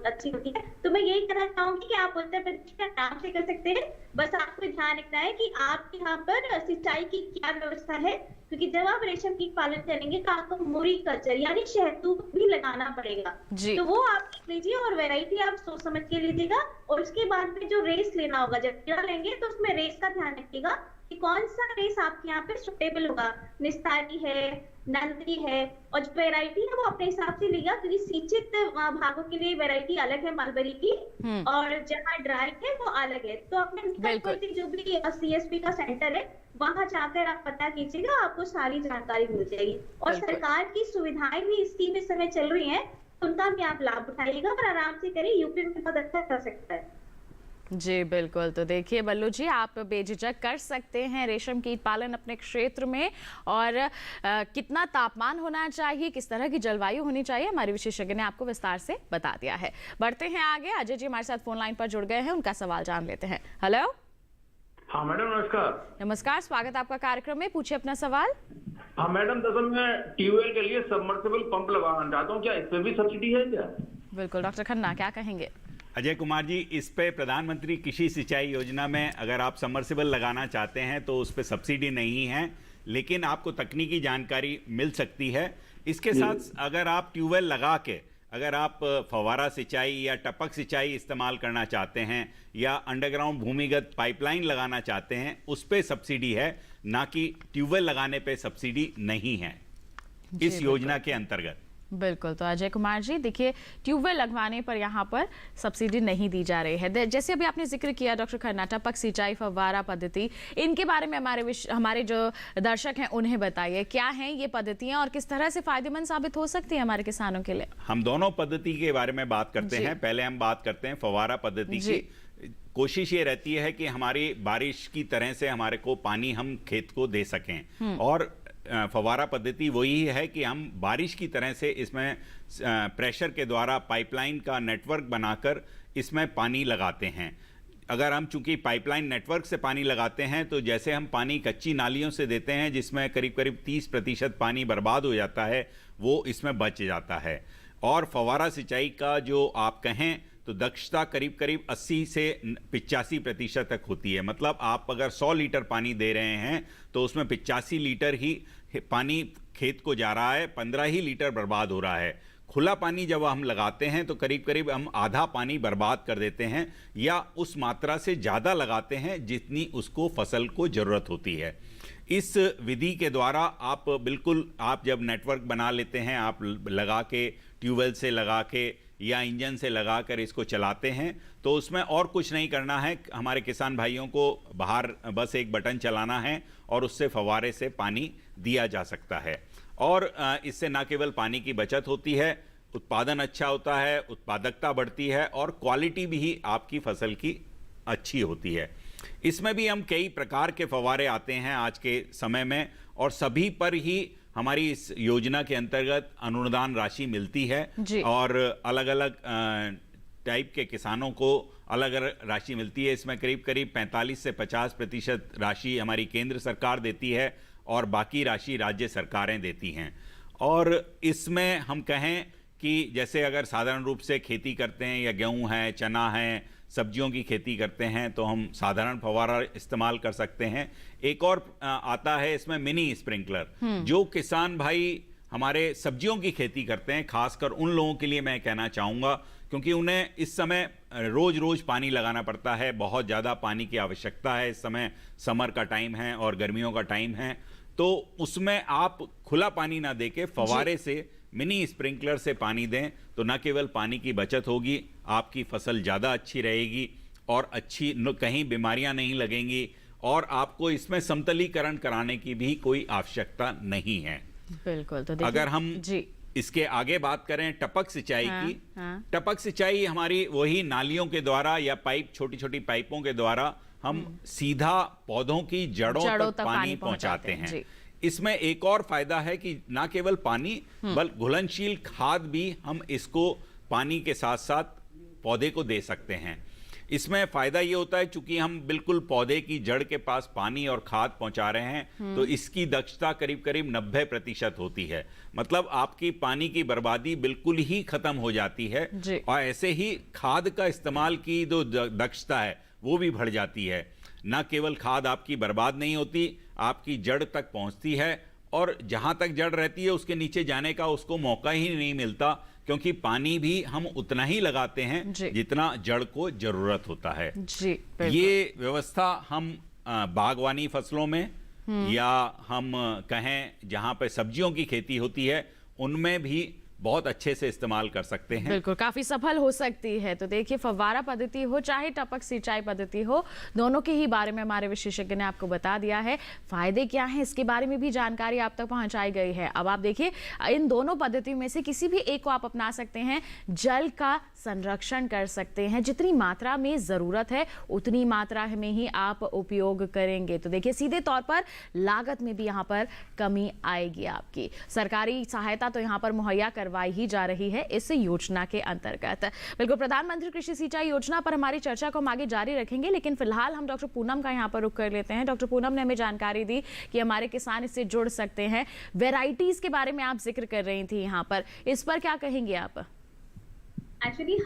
अच्छी होती है, तो मैं यही कहना चाहूंगी कि आप उत्तर प्रदेश के आराम से कर सकते हैं। बस आपको ध्यान रखना है कि आपके यहाँ पर सिंचाई की क्या व्यवस्था है, क्योंकि जब आप रेशम कीट पालन करेंगे तो आपको मोरी कल्चर यानी शहतूत भी लगाना पड़ेगा, तो वो आप लीजिए और वैरायटी आप सोच समझ के लीजिएगा। और उसके बाद में जो रेस लेना होगा, जब कीड़ा लेंगे तो उसमें रेस का ध्यान रखिएगा कि कौन सा रेस आपके यहाँ पे सुटेबल होगा, निस्तारी है, नंदी है, और जो वैरायटी है वो अपने हिसाब से लेगा, क्योंकि सिंचित भागों के लिए वैरायटी अलग है मलबरी की, और जहाँ ड्राई है वो अलग है। तो अपने जो भी CSP का सेंटर है वहां जाकर आप पता कीजिएगा, आपको सारी जानकारी मिल जाएगी। और सरकार की सुविधाएं भी स्कीम इस समय चल रही है, उनका भी आप लाभ उठाइएगा और आराम से करिए, यूपी में बहुत अच्छा कर सकता है। जी बिल्कुल, तो देखिए बल्लू जी, आप बेझिझक कर सकते हैं रेशम कीट पालन अपने क्षेत्र में, और कितना तापमान होना चाहिए, किस तरह की जलवायु होनी चाहिए, हमारे विशेषज्ञ ने आपको विस्तार से बता दिया है। बढ़ते हैं आगे, अजय जी हमारे साथ फोन लाइन पर जुड़ गए हैं, उनका सवाल जान लेते हैं। हेलो। हाँ मैडम, नमस्कार। नमस्कार, स्वागत आपका कार्यक्रम में, पूछिए अपना सवाल। हाँ मैडम, दरअसल मैं ट्यूबवेल के लिए सबमर्सिबल पंप लगाना चाहता हूँ, क्या इस पे भी सब्सिडी है क्या? बिल्कुल, डॉक्टर खन्ना क्या कहेंगे? अजय कुमार जी, इस पे प्रधानमंत्री कृषि सिंचाई योजना में अगर आप सबमर्सिबल लगाना चाहते हैं तो उस पे सब्सिडी नहीं है, लेकिन आपको तकनीकी जानकारी मिल सकती है। इसके साथ अगर आप ट्यूबवेल लगा के अगर आप फव्वारा सिंचाई या टपक सिंचाई इस्तेमाल करना चाहते हैं या अंडरग्राउंड भूमिगत पाइपलाइन लगाना चाहते हैं, उस पे सब्सिडी है, ना कि ट्यूबवेल लगाने पे सब्सिडी नहीं है इस योजना के अंतर्गत। बिल्कुल, तो अजय कुमार जी देखिए, ट्यूबवेल लगवाने पर यहाँ पर सब्सिडी नहीं दी जा रही है। जैसे अभी आपने जिक्र किया डॉक्टर खन्ना, टपक सिंचाई, फव्वारा पद्धति, इनके बारे में हमारे जो दर्शक हैं उन्हें बताइए, क्या हैं ये पद्धतियां और किस तरह से फायदेमंद साबित हो सकती है हमारे किसानों के लिए? हम दोनों पद्धति के बारे में बात करते हैं। पहले हम बात करते हैं फव्वारा पद्धति की। कोशिश ये रहती है कि हमारी बारिश की तरह से हमारे को पानी हम खेत को दे सकें, और फव्वारा पद्धति वही है कि हम बारिश की तरह से इसमें प्रेशर के द्वारा पाइपलाइन का नेटवर्क बनाकर इसमें पानी लगाते हैं। अगर हम चूंकि पाइपलाइन नेटवर्क से पानी लगाते हैं तो जैसे हम पानी कच्ची नालियों से देते हैं जिसमें करीब करीब 30% पानी बर्बाद हो जाता है, वो इसमें बच जाता है। और फव्वारा सिंचाई का जो आप कहें तो दक्षता करीब करीब 80 से 85% तक होती है। मतलब आप अगर 100 लीटर पानी दे रहे हैं तो उसमें 85 लीटर ही पानी खेत को जा रहा है, 15 ही लीटर बर्बाद हो रहा है। खुला पानी जब हम लगाते हैं तो करीब करीब हम आधा पानी बर्बाद कर देते हैं या उस मात्रा से ज़्यादा लगाते हैं जितनी उसको फसल को ज़रूरत होती है। इस विधि के द्वारा आप बिल्कुल, आप जब नेटवर्क बना लेते हैं, आप लगा के ट्यूबवेल से लगा के या इंजन से लगाकर इसको चलाते हैं, तो उसमें और कुछ नहीं करना है। हमारे किसान भाइयों को बाहर बस एक बटन चलाना है और उससे फव्वारे से पानी दिया जा सकता है। और इससे न केवल पानी की बचत होती है, उत्पादन अच्छा होता है, उत्पादकता बढ़ती है और क्वालिटी भी आपकी फसल की अच्छी होती है। इसमें भी हम कई प्रकार के फव्वारे आते हैं आज के समय में, और सभी पर ही हमारी इस योजना के अंतर्गत अनुदान राशि मिलती है और अलग अलग टाइप के किसानों को अलग अलग राशि मिलती है। इसमें करीब करीब 45 से 50% राशि हमारी केंद्र सरकार देती है और बाकी राशि राज्य सरकारें देती हैं। और इसमें हम कहें कि जैसे अगर साधारण रूप से खेती करते हैं या गेहूं है, चना है, सब्जियों की खेती करते हैं तो हम साधारण फव्वारा इस्तेमाल कर सकते हैं। एक और आता है इसमें मिनी स्प्रिंकलर। जो किसान भाई हमारे सब्जियों की खेती करते हैं, खासकर उन लोगों के लिए मैं कहना चाहूँगा, क्योंकि उन्हें इस समय रोज रोज पानी लगाना पड़ता है, बहुत ज़्यादा पानी की आवश्यकता है। इस समय समर का टाइम है और गर्मियों का टाइम है, तो उसमें आप खुला पानी ना देके फव्वारे से, मिनी स्प्रिंकलर से पानी दें तो न केवल पानी की बचत होगी, आपकी फसल ज़्यादा अच्छी रहेगी और अच्छी कहीं बीमारियां नहीं लगेंगी, और आपको इसमें समतलीकरण कराने की भी कोई आवश्यकता नहीं है। बिल्कुल। तो अगर हम इसके आगे बात करें टपक सिंचाई की, टपक सिंचाई हमारी वही नालियों के द्वारा या पाइप, छोटी छोटी पाइपों के द्वारा हम सीधा पौधों की जड़ों तक पानी पहुंचाते हैं। इसमें एक और फायदा है कि ना केवल पानी बल्कि घुलनशील खाद भी हम इसको पानी के साथ साथ पौधे को दे सकते हैं। इसमें फायदा ये होता है चूंकि हम बिल्कुल पौधे की जड़ के पास पानी और खाद पहुंचा रहे हैं, तो इसकी दक्षता करीब करीब 90% होती है। मतलब आपकी पानी की बर्बादी बिल्कुल ही खत्म हो जाती है, और ऐसे ही खाद का इस्तेमाल की जो दक्षता है वो भी बढ़ जाती है। न केवल खाद आपकी बर्बाद नहीं होती, आपकी जड़ तक पहुंचती है, और जहां तक जड़ रहती है उसके नीचे जाने का उसको मौका ही नहीं मिलता, क्योंकि पानी भी हम उतना ही लगाते हैं जितना जड़ को जरूरत होता है। ये व्यवस्था हम बागवानी फसलों में या हम कहें जहां पर सब्जियों की खेती होती है उनमें भी बहुत अच्छे से इस्तेमाल कर सकते हैं। बिल्कुल, काफी सफल हो सकती है। तो देखिए, फव्वारा पद्धति हो चाहे टपक सिंचाई पद्धति हो, दोनों के ही बारे में हमारे विशेषज्ञ ने आपको बता दिया है। फायदे क्या हैं इसके बारे में भी जानकारी आप तक पहुंचाई गई है। अब आप देखिए, इन दोनों पद्धतियों में से किसी भी एक को आप अपना सकते हैं, जल का संरक्षण कर सकते हैं। जितनी मात्रा में जरूरत है उतनी मात्रा में ही आप उपयोग करेंगे। तो देखिए, सीधे तौर पर लागत में भी यहाँ पर कमी आएगी आपकी। सरकारी सहायता तो यहाँ पर मुहैया करवाई ही जा रही है इस योजना के अंतर्गत। बिल्कुल, प्रधानमंत्री कृषि सिंचाई योजना पर हमारी चर्चा को हम आगे जारी रखेंगे, लेकिन फिलहाल हम डॉक्टर पूनम का यहाँ पर रुख कर लेते हैं। डॉक्टर पूनम ने हमें जानकारी दी कि हमारे किसान इससे जुड़ सकते हैं। वेराइटीज के बारे में आप जिक्र कर रही थी यहाँ पर, इस पर क्या कहेंगे आप? एक्चुअली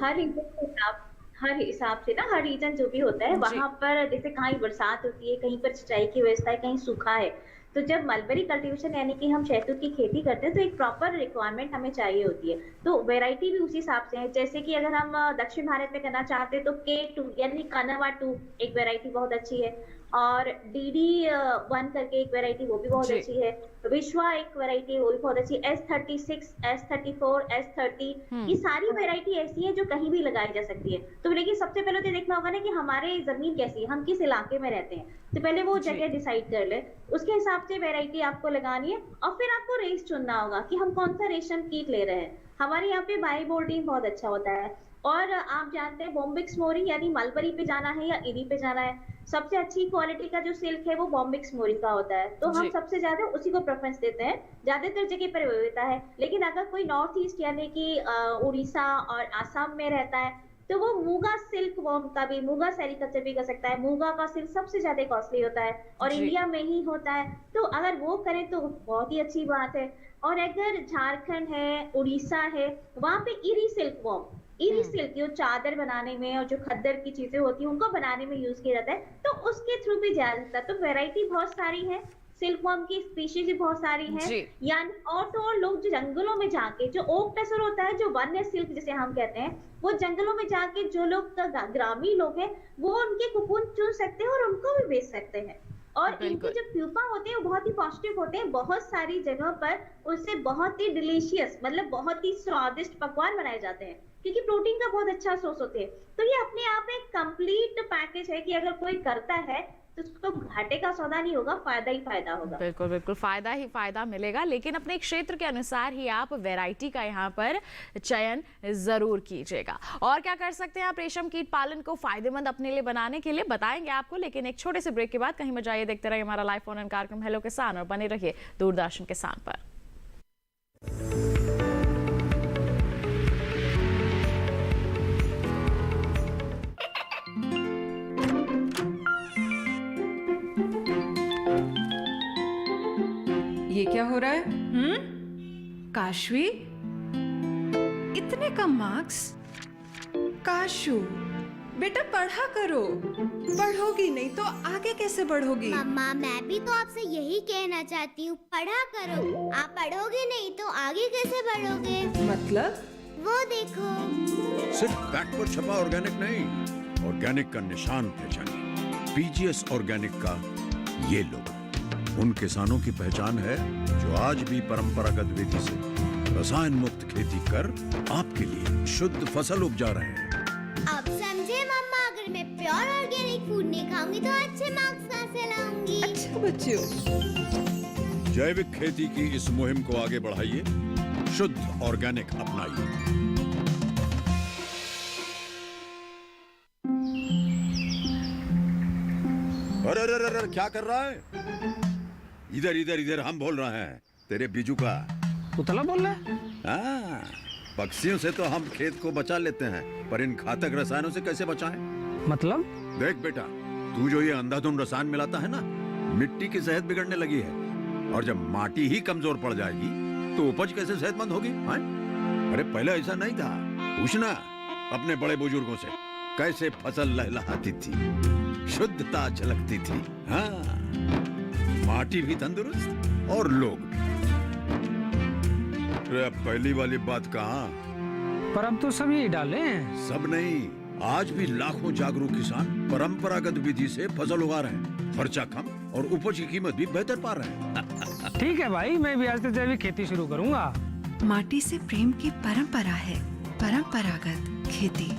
हर हिसाब से ना, हर रीजन जो भी होता है वहां पर, जैसे कहीं बरसात होती है, कहीं पर सिंचाई की व्यवस्था है, कहीं सूखा है, तो जब मलबरी कल्टीवेशन यानी कि हम शहतूत की खेती करते हैं तो एक प्रॉपर रिक्वायरमेंट हमें चाहिए होती है। तो वैरायटी भी उसी हिसाब से है। जैसे कि अगर हम दक्षिण भारत में करना चाहते हैं तो K2 यानी कनवा 2 एक वैरायटी बहुत अच्छी है, और DD1 करके एक वैरायटी वो भी बहुत अच्छी है। विश्वा एक वैरायटी वो भी बहुत अच्छी है। S36, S34, S30, ये सारी वैरायटी ऐसी है जो कहीं भी लगाई जा सकती है। तो लेकिन सबसे पहले तो देखना होगा ना कि हमारे जमीन कैसी है, हम किस इलाके में रहते हैं, तो पहले वो जगह डिसाइड कर ले, उसके हिसाब से वैरायटी आपको लगानी है, और फिर आपको रेस चुनना होगा कि हम कौन सा रेशम कीट ले रहे हैं। हमारे यहाँ पे बाई बोल्डिंग बहुत अच्छा होता है, और आप जानते हैं बॉम्बिक्स मोरी यानी मलबरी पे जाना है या इरी पे जाना है, सबसे अच्छी क्वालिटी का जो सिल्क है वो बॉम्बिक्स मोरी का होता है, तो हम सबसे ज्यादा उसी को प्रेफरेंस देते हैं। ज्यादातर जगह पर वो होता है, लेकिन अगर कोई नॉर्थ ईस्ट यानी कि उड़ीसा और आसाम में रहता है तो वो मूंगा सिल्क वॉर्म का भी, मूंगा सेरिकल्चर भी कर सकता है। मूंगा का सिल्क सबसे ज्यादा कॉस्टली होता है और इंडिया में ही होता है, तो अगर वो करें तो बहुत ही अच्छी बात है। और अगर झारखंड है, उड़ीसा है, वहां पे eri silk worm, eri silk जो चादर बनाने में और जो खद्दर की चीजें होती है उनको बनाने में यूज किया जाता है, तो उसके थ्रू भी जाया जाता है। तो वैरायटी बहुत सारी है, सिल्क वॉर्म की स्पीशीज भी बहुत सारी है। यानी और तो और लोग जो जंगलों में जाके, जो ओक टसर होता है, जो वन्य सिल्क जिसे हम कहते हैं, वो जंगलों में जाके जो लोग ग्रामीण लोग हैं वो उनके कुकुन चुन सकते हैं और उनको भी बेच सकते हैं। और इनके जो प्यूपा होते हैं वो बहुत ही पौष्टिक होते हैं। बहुत सारी जगह पर उससे बहुत ही डिलीशियस, मतलब बहुत ही स्वादिष्ट पकवान बनाए जाते हैं, क्योंकि प्रोटीन का बहुत अच्छा सोर्स होते हैं। तो ये अपने आप में एक कंप्लीट पैकेज है कि अगर कोई करता है तो उसको घाटे का सौदा नहीं होगा, फायदा ही फायदा होगा। बिल्कुल बिल्कुल, फायदा ही फायदा मिलेगा, लेकिन अपने क्षेत्र के अनुसार ही आप वैरायटी का यहाँ पर चयन जरूर कीजिएगा। और क्या कर सकते हैं आप रेशम कीट पालन को फायदेमंद अपने लिए बनाने के लिए, बताएंगे आपको, लेकिन एक छोटे से ब्रेक के बाद। कहीं मत जाइए, देखते रहिए हमारा लाइव फोन इन कार्यक्रम हेलो किसान, और बने रहिए दूरदर्शन किसान पर। ये क्या हो रहा है? काशवी, इतने कम मार्क्स? काशू, बेटा पढ़ा करो, पढ़ोगी नहीं तो आगे कैसे बढ़ोगी? मम्मा मैं भी तो आपसे यही कहना चाहती हूँ, पढ़ा करो। आप पढ़ोगे नहीं तो आगे कैसे बढ़ोगे? मतलब? वो देखो। सिर्फ बैक पर छपा ऑर्गेनिक नहीं, ऑर्गेनिक का निशान पहचानिए। पीजीएस ऑर्गेनिक का ये लोग उन किसानों की पहचान है जो आज भी परंपरागत विधि से रसायन मुक्त खेती कर आपके लिए शुद्ध फसल उपजा रहे हैं। अब समझे मम्मा, अगर मैं प्योर ऑर्गेनिक फूड नहीं खाऊंगी तो अच्छे मार्क्स कहाँ से लाऊंगी? अच्छा बच्चों। जैविक खेती की इस मुहिम को आगे बढ़ाइए, शुद्ध ऑर्गेनिक अपनाइए। अरे अरे अरे क्या कर रहा है? इधर इधर इधर, हम बोल रहे हैं तेरे बीजू का। पुतला बोल रहा है? हाँ, पक्षियों से तो हम खेत को बचा लेते हैं, पर इन घातक रसायनों से कैसे बचाएं? मतलब? देख बेटा, तू जो ये अंधाधुंध रसायन मिलाता है ना, मिट्टी की सेहत बिगड़ने लगी है। और जब माटी ही कमजोर पड़ जाएगी तो उपज कैसे सेहतमंद होगी? हाँ? अरे पहले ऐसा नहीं था। पूछना अपने बड़े बुजुर्गों से, कैसे फसल लहलहाती थी, शुद्धता झलकती थी। हाँ, माटी भी तंदुरुस्त और लोग भी। पहली वाली बात कहाँ? पर अब तो सब यही डाले हैं। सब नहीं, आज भी लाखों जागरूक किसान परंपरागत विधि से फसल उगा रहे हैं। खर्चा कम और उपज की कीमत भी बेहतर पा रहे हैं। ठीक है भाई, मैं भी आज से जैविक खेती शुरू करूंगा। माटी से प्रेम की परंपरा है, परंपरागत खेती।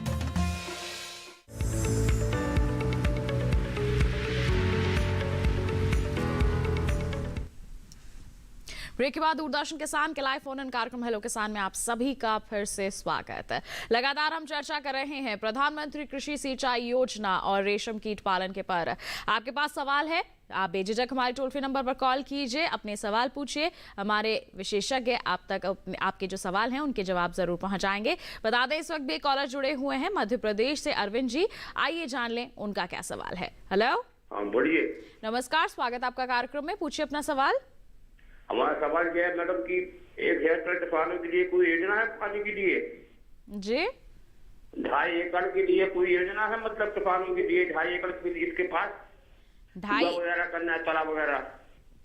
ब्रेक के बाद दूरदर्शन किसान के लाइव फोन इन कार्यक्रम हेलो किसान में आप सभी का फिर से स्वागत है। लगातार हम चर्चा कर रहे हैं प्रधानमंत्री कृषि सिंचाई योजना और रेशम कीट पालन के पर। आपके पास सवाल है, आप बेझिझक हमारे टोल फ्री नंबर पर कॉल कीजिए, अपने सवाल पूछिए। हमारे विशेषज्ञ आप तक आपके जो सवाल हैं उनके जवाब जरूर पहुंचाएंगे। बता दें इस वक्त भी कॉलर जुड़े हुए हैं मध्य प्रदेश से अरविंद जी, आइए जान लें उनका क्या सवाल है। हेलो, बोलिए। नमस्कार, स्वागत आपका कार्यक्रम में, पूछिए अपना सवाल। हमारा सवाल क्या है मैडम कि 1 हेक्टेयर किसानों के लिए कोई योजना है पानी के लिए? जी, 2.5 एकड़ के लिए कोई योजना है, मतलब किसानों के लिए 2.5 एकड़ के लिए इसके पास 2.5 वगैरह करना है, तालाब वगैरह,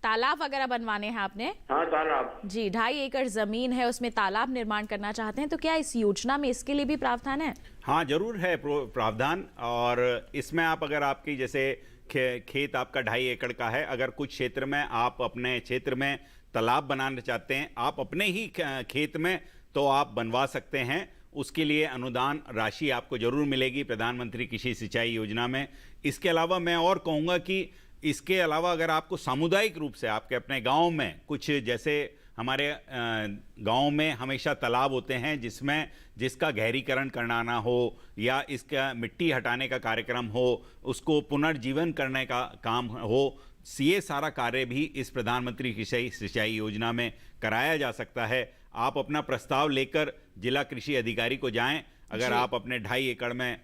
तालाब वगैरह बनवाने हैं आपने? हाँ तालाब जी, 2.5 एकड़ जमीन है, उसमें तालाब निर्माण करना चाहते हैं, तो क्या इस योजना में इसके लिए भी प्रावधान है? हाँ, जरूर है प्रावधान। और इसमें आप अगर आपकी जैसे खेत आपका 2.5 एकड़ का है, अगर कुछ क्षेत्र में आप अपने क्षेत्र में तालाब बनाना चाहते हैं आप अपने ही खेत में, तो आप बनवा सकते हैं। उसके लिए अनुदान राशि आपको जरूर मिलेगी प्रधानमंत्री कृषि सिंचाई योजना में। इसके अलावा मैं और कहूँगा कि इसके अलावा अगर आपको सामुदायिक रूप से आपके अपने गांव में कुछ, जैसे हमारे गांव में हमेशा तालाब होते हैं जिसका गहरीकरण करना हो या इसका मिट्टी हटाने का कार्यक्रम हो, उसको पुनर्जीवन करने का काम हो, ये सारा कार्य भी इस प्रधानमंत्री कृषि सिंचाई योजना में कराया जा सकता है। आप अपना प्रस्ताव लेकर जिला कृषि अधिकारी को जाएं। अगर आप अपने 2.5 एकड़ में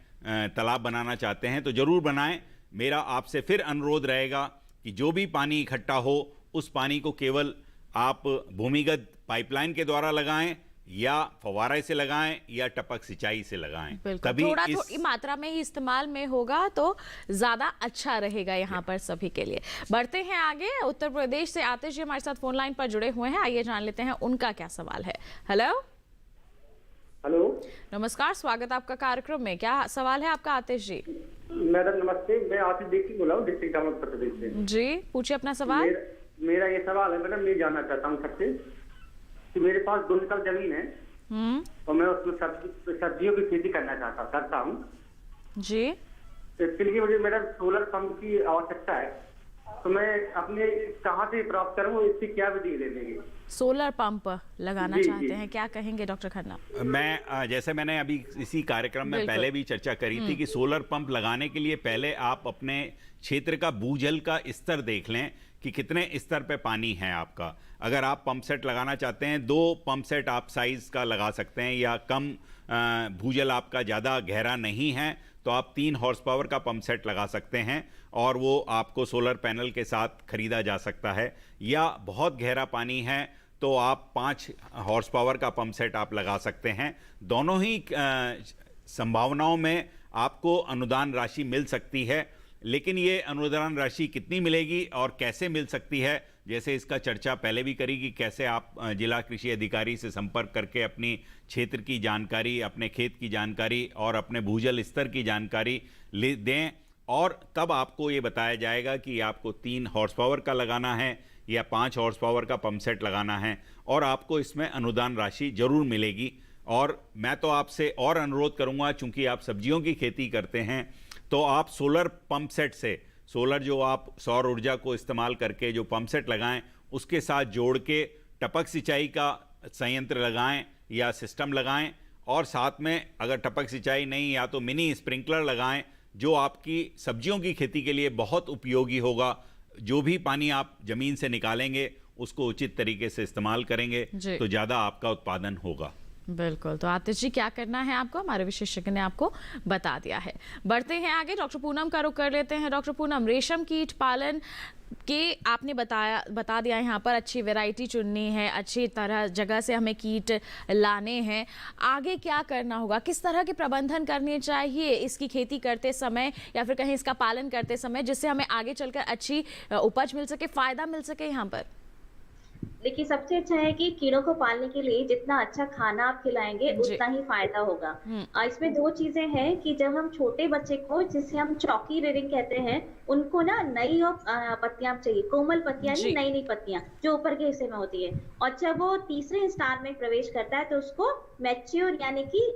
तालाब बनाना चाहते हैं तो जरूर बनाएं। मेरा आपसे फिर अनुरोध रहेगा कि जो भी पानी इकट्ठा हो उस पानी को केवल आप भूमिगत पाइपलाइन के द्वारा लगाएं या फव्वारे से लगाएं या टपक सिंचाई से लगाएं। तभी थोड़ी मात्रा में ही इस्तेमाल में होगा तो ज्यादा अच्छा रहेगा यहाँ पर सभी के लिए। बढ़ते हैं आगे, उत्तर प्रदेश से आतिश जी हमारे साथ फोन लाइन पर जुड़े हुए हैं, आइए जान लेते हैं उनका क्या सवाल है। हेलो, हेलो, नमस्कार, स्वागत आपका कार्यक्रम में, क्या सवाल है आपका आतिश जी? मैडम नमस्ते, मैं आतिश दीक्षित बोल रहा हूँ डिस्ट्रिक्ट उत्तर प्रदेश से। जी, पूछिए अपना सवाल। मेरा ये सवाल है मैडम, मैं जानना चाहता हूँ सबसे कि मेरे पास 2 एकड़ जमीन है और मैं उसमें सब्जियों की खेती करता हूँ जी। तो इसके लिए मुझे मैडम सोलर पंप की आवश्यकता है, तो मैं अपने कहाँ से प्राप्त करूँ, इसकी क्या विधि ले लेंगे? सोलर पंप लगाना चाहते हैं, क्या कहेंगे डॉक्टर खन्ना? मैं जैसे मैंने अभी इसी कार्यक्रम में पहले भी चर्चा करी थी कि सोलर पंप लगाने के लिए पहले आप अपने क्षेत्र का भूजल का स्तर देख लें कि कितने स्तर पे पानी है आपका। अगर आप पंप सेट लगाना चाहते हैं 2 पंप सेट आप साइज का लगा सकते हैं, या कम भूजल आपका ज़्यादा गहरा नहीं है तो आप 3 हॉर्स पावर का पंप सेट लगा सकते हैं और वो आपको सोलर पैनल के साथ खरीदा जा सकता है। या बहुत गहरा पानी है तो आप 5 हॉर्स पावर का पंप सेट आप लगा सकते हैं। दोनों ही संभावनाओं में आपको अनुदान राशि मिल सकती है। लेकिन ये अनुदान राशि कितनी मिलेगी और कैसे मिल सकती है, जैसे इसका चर्चा पहले भी करी कि कैसे आप जिला कृषि अधिकारी से संपर्क करके अपनी क्षेत्र की जानकारी, अपने खेत की जानकारी और अपने भूजल स्तर की जानकारी ले दें, और तब आपको ये बताया जाएगा कि आपको 3 हॉर्स पावर का लगाना है या 5 हॉर्स पावर का पंप सेट लगाना है, और आपको इसमें अनुदान राशि जरूर मिलेगी। और मैं तो आपसे और अनुरोध करूंगा, चूंकि आप सब्जियों की खेती करते हैं, तो आप सोलर पंप सेट से, सोलर जो आप सौर ऊर्जा को इस्तेमाल करके जो पंप सेट लगाएं, उसके साथ जोड़ के टपक सिंचाई का संयंत्र लगाएं या सिस्टम लगाएं, और साथ में अगर टपक सिंचाई नहीं या तो मिनी स्प्रिंकलर लगाएं, जो आपकी सब्जियों की खेती के लिए बहुत उपयोगी होगा। जो भी पानी आप जमीन से निकालेंगे उसको उचित तरीके से इस्तेमाल करेंगे तो ज़्यादा आपका उत्पादन होगा। बिल्कुल। तो आतिश जी, क्या करना है आपको, हमारे विशेषज्ञ ने आपको बता दिया है। बढ़ते हैं आगे, डॉक्टर पूनम का रुख कर लेते हैं। डॉक्टर पूनम, रेशम कीट पालन के आपने बता दिया यहाँ पर अच्छी वैरायटी चुननी है, अच्छी तरह जगह से हमें कीट लाने हैं, आगे क्या करना होगा, किस तरह के प्रबंधन करने चाहिए इसकी खेती करते समय या फिर कहीं इसका पालन करते समय, जिससे हमें आगे चलकर अच्छी उपज मिल सके, फायदा मिल सके यहाँ पर? देखिए, सबसे अच्छा है कि कीड़ों को पालने के लिए जितना अच्छा खाना आप खिलाएंगे उतना ही फायदा होगा। इसमें 2 चीजें हैं कि जब हम छोटे बच्चे को, जिसे हम चौकी रेडिंग कहते हैं, उनको ना नई और पत्तियां चाहिए, कोमल पत्तियां नहीं, नई पत्तियां जो ऊपर के हिस्से में होती है। और जब वो तीसरे स्टार में प्रवेश करता है तो उसको मैच्योर यानी कि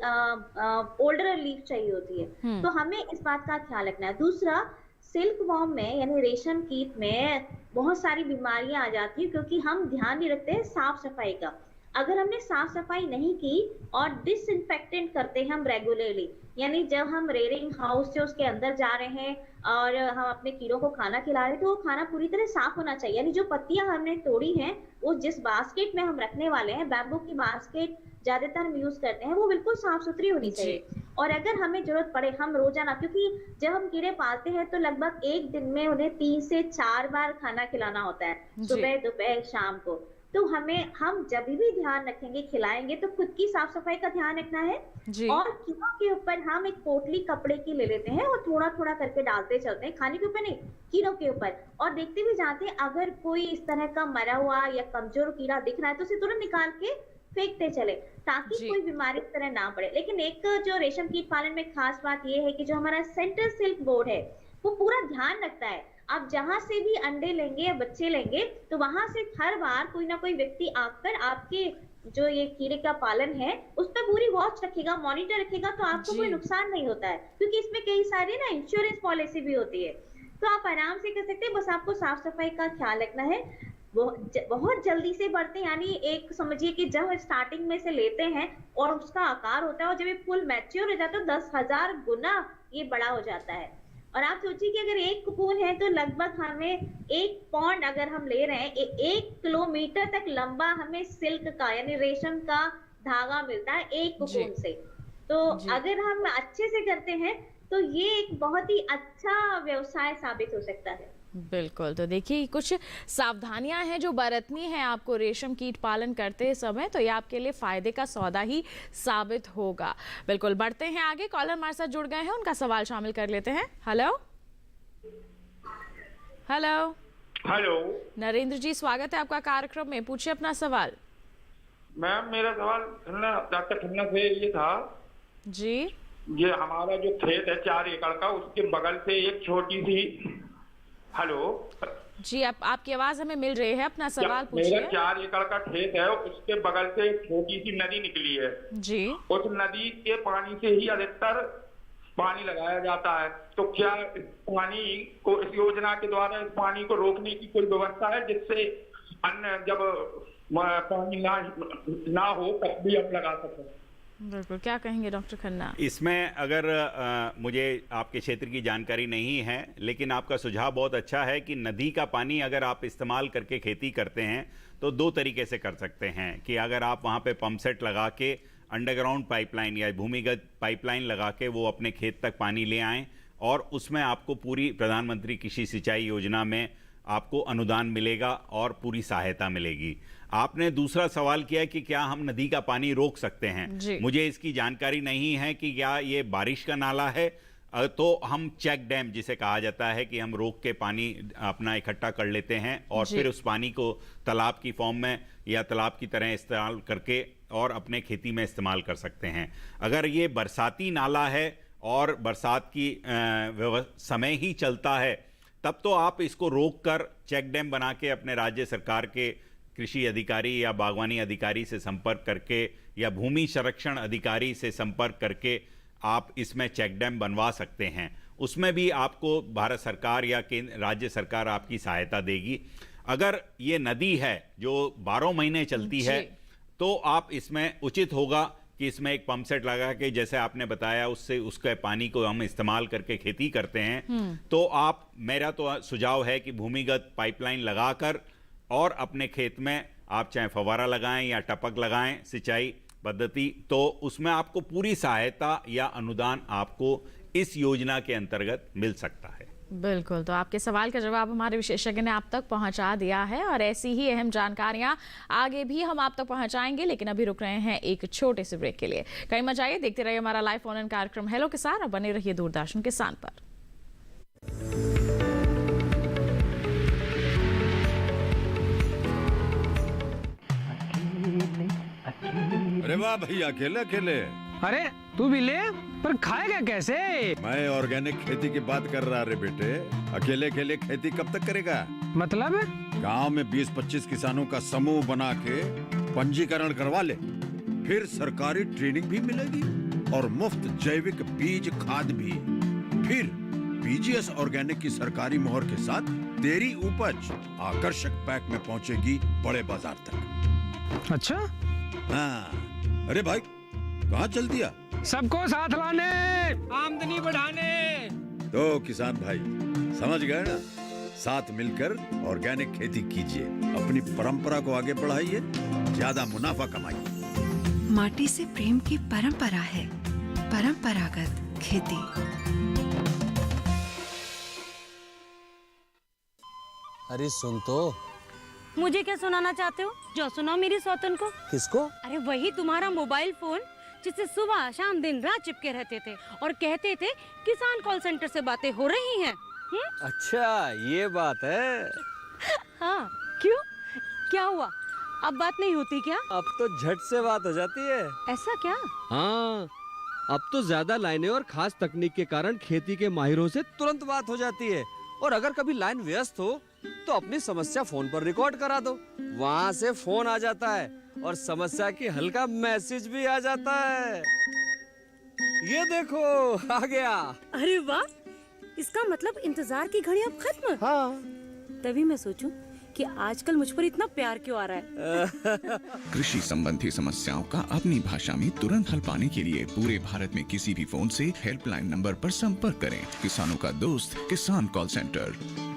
ओल्डर लीफ चाहिए होती है। तो हमें इस बात का ख्याल रखना है। दूसरा, सिल्क वॉर्म में यानी रेशम कीट में बहुत सारी बीमारियां आ जाती है क्योंकि हम ध्यान नहीं रखते हैं साफ सफाई का। अगर हमने साफ सफाई नहीं की और डिसइंफेक्टेंट करते हैं हम रेगुलरली, यानी जब हम रेयरिंग हाउस से उसके अंदर जा रहे हैं और हम अपने कीड़ों को खाना खिला रहे हैं, तो वो खाना पूरी तरह साफ होना चाहिए। यानी जो पत्तियां हमने तोड़ी हैं वो जिस बास्केट में हम रखने वाले हैं, बैम्बू की बास्केट ज्यादातर हम यूज करते हैं, वो बिल्कुल साफ सुथरी होनी चाहिए। और अगर हमें जरूरत पड़े हम रोजाना, क्योंकि जब हम कीड़े पालते हैं तो लगभग एक दिन में उन्हें 3 से 4 बार खाना खिलाना होता है, सुबह, दोपहर, शाम को। तो हम जब भी ध्यान रखेंगे, खिलाएंगे, तो खुद की साफ सफाई का ध्यान रखना है। और कीड़ों के ऊपर हम एक पोटली कपड़े की ले लेते हैं और थोड़ा थोड़ा करके डालते चलते हैं, खाने के ऊपर नहीं, कीड़ों के ऊपर, और देखते भी जाते हैं अगर कोई इस तरह का मरा हुआ या कमजोर कीड़ा दिख रहा है तो उसे तुरंत निकाल के फेंकते चले, ताकि कोई बीमारी इस तरह ना पड़े। लेकिन एक जो रेशम कीट पालन में खास बात यह है कि जो हमारा सेंटर सिल्क बोर्ड है वो पूरा ध्यान रखता है। आप जहां से भी अंडे लेंगे या बच्चे लेंगे तो वहां से हर बार कोई ना कोई व्यक्ति आकर आपके जो ये कीड़े का पालन है उस पर पूरी वॉच रखेगा, मॉनिटर रखेगा, तो आपको कोई नुकसान नहीं होता है, क्योंकि इसमें कई सारी ना इंश्योरेंस पॉलिसी भी होती है। तो आप आराम से कर सकते हैं, बस आपको साफ सफाई का ख्याल रखना है। बहुत जल्दी से बढ़ते हैं, यानी एक समझिए कि जब स्टार्टिंग में से लेते हैं और उसका आकार होता है और जब ये फुल मैच्योर हो जाता है तो 10,000 गुना ये बड़ा हो जाता है। और आप सोचिए कि अगर एक कोकून है तो लगभग हमें 1 पौंड अगर हम ले रहे हैं, 1 किलोमीटर तक लंबा हमें सिल्क का यानी रेशम का धागा मिलता है एक कोकून से। तो अगर हम अच्छे से करते हैं तो ये एक बहुत ही अच्छा व्यवसाय साबित हो सकता है। बिल्कुल। तो देखिए, कुछ सावधानियां हैं जो बरतनी है आपको रेशम कीट पालन करते समय, तो ये आपके लिए फायदे का सौदा ही साबित होगा। बिल्कुल। बढ़ते हैं आगे, कॉलर हमारे साथ जुड़ गए हैं, उनका सवाल शामिल कर लेते हैं। हेलो हेलो हेलो नरेंद्र जी, स्वागत है आपका कार्यक्रम में, पूछिए अपना सवाल। मैम, मेरा सवाल डॉक्टर खन्ना से ये था जी, ये हमारा जो खेत है 4 एकड़ का, उसके बगल से एक छोटी सी, हेलो जी, आपकी आवाज हमें मिल रही है, अपना सवाल पूछिए। मेरा 4 एकड़ का खेत है, उसके बगल से एक छोटी सी नदी निकली है जी। उस नदी के पानी से ही अधिकतर पानी लगाया जाता है, तो क्या इस पानी को, इस योजना के द्वारा इस पानी को रोकने की कोई व्यवस्था है जिससे अन्य जब पानी ना हो तब भी हम लगा सकें? बिल्कुल। क्या कहेंगे डॉक्टर खन्ना? इसमें अगर मुझे आपके क्षेत्र की जानकारी नहीं है, लेकिन आपका सुझाव बहुत अच्छा है कि नदी का पानी अगर आप इस्तेमाल करके खेती करते हैं तो 2 तरीके से कर सकते हैं कि अगर आप वहाँ पे पंप सेट लगा के अंडरग्राउंड पाइपलाइन या भूमिगत पाइपलाइन लगा के वो अपने खेत तक पानी ले आएँ, और उसमें आपको पूरी प्रधानमंत्री कृषि सिंचाई योजना में आपको अनुदान मिलेगा और पूरी सहायता मिलेगी। आपने दूसरा सवाल किया कि क्या हम नदी का पानी रोक सकते हैं। मुझे इसकी जानकारी नहीं है कि क्या ये बारिश का नाला है तो हम चेक डैम जिसे कहा जाता है कि हम रोक के पानी अपना इकट्ठा कर लेते हैं और फिर उस पानी को तालाब की फॉर्म में या तालाब की तरह इस्तेमाल करके और अपने खेती में इस्तेमाल कर सकते हैं। अगर ये बरसाती नाला है और बरसात की समय ही चलता है तब तो आप इसको रोक कर चेक डैम बना के अपने राज्य सरकार के कृषि अधिकारी या बागवानी अधिकारी से संपर्क करके या भूमि संरक्षण अधिकारी से संपर्क करके आप इसमें चेक डैम बनवा सकते हैं। उसमें भी आपको भारत सरकार या केंद्र राज्य सरकार आपकी सहायता देगी। अगर ये नदी है जो 12 महीने चलती है तो आप इसमें उचित होगा कि इसमें एक पंप सेट लगा के, जैसे आपने बताया, उससे उसके पानी को हम इस्तेमाल करके खेती करते हैं। तो आप, मेरा तो सुझाव है कि भूमिगत पाइपलाइन लगाकर और अपने खेत में आप चाहे फव्वारा लगाएं या टपक लगाएं सिंचाई पद्धति, तो उसमें आपको पूरी सहायता या अनुदान आपको इस योजना के अंतर्गत मिल सकता है। बिल्कुल, तो आपके सवाल का जवाब हमारे विशेषज्ञ ने आप तक पहुंचा दिया है और ऐसी ही अहम जानकारियां आगे भी हम आप तक पहुंचाएंगे, लेकिन अभी रुक रहे हैं एक छोटे से ब्रेक के लिए। कहीं मत जाइए, देखते रहिए हमारा लाइव फोन इन कार्यक्रम हेलो किसान और बने रहिए दूरदर्शन किसान पर। अरे वाह भैया, अकेले अकेले। अरे तू भी ले, पर खाएगा कैसे? मैं ऑर्गेनिक खेती की बात कर रहा रे बेटे। अकेले अकेले खेती कब तक करेगा? मतलब गांव में 20-25 किसानों का समूह बना के पंजीकरण करवा ले, फिर सरकारी ट्रेनिंग भी मिलेगी और मुफ्त जैविक बीज खाद भी। फिर पीजीएस ऑर्गेनिक की सरकारी मोहर के साथ तेरी उपज आकर्षक पैक में पहुंचेगी बड़े बाजार तक। अच्छा? हाँ। अरे भाई, कहाँ चल दिया? सबको साथ लाने, आमदनी बढ़ाने। तो किसान भाई समझ गए ना? साथ मिलकर ऑर्गेनिक खेती कीजिए, अपनी परंपरा को आगे बढ़ाइए, ज्यादा मुनाफा कमाइए। माटी से प्रेम की परंपरा है परंपरागत खेती। अरे सुन तो। मुझे क्या सुनाना चाहते हो? जो सुनाओ मेरी सौतन को। किसको? अरे वही तुम्हारा मोबाइल फोन जिससे सुबह शाम दिन रात चिपके रहते थे और कहते थे किसान कॉल सेंटर से बातें हो रही हैं। अच्छा, ये बात है। हाँ, क्यों? क्या हुआ? अब बात नहीं होती क्या? अब तो झट से बात हो जाती है। ऐसा क्या? हाँ, अब तो ज्यादा लाइनें और खास तकनीक के कारण खेती के माहिरों से तुरंत बात हो जाती है। और अगर कभी लाइन व्यस्त हो तो अपनी समस्या फोन पर रिकॉर्ड करा दो, वहाँ से फोन आ जाता है और समस्या की हल का मैसेज भी आ जाता है। ये देखो, आ गया। अरे वाह, इसका मतलब इंतजार की घड़ी अब खत्म। हाँ। तभी मैं सोचूं कि आजकल मुझ पर इतना प्यार क्यों आ रहा है। कृषि संबंधी समस्याओं का अपनी भाषा में तुरंत हल पाने के लिए पूरे भारत में किसी भी फोन से हेल्पलाइन नंबर पर संपर्क करें। किसानों का दोस्त किसान कॉल सेंटर।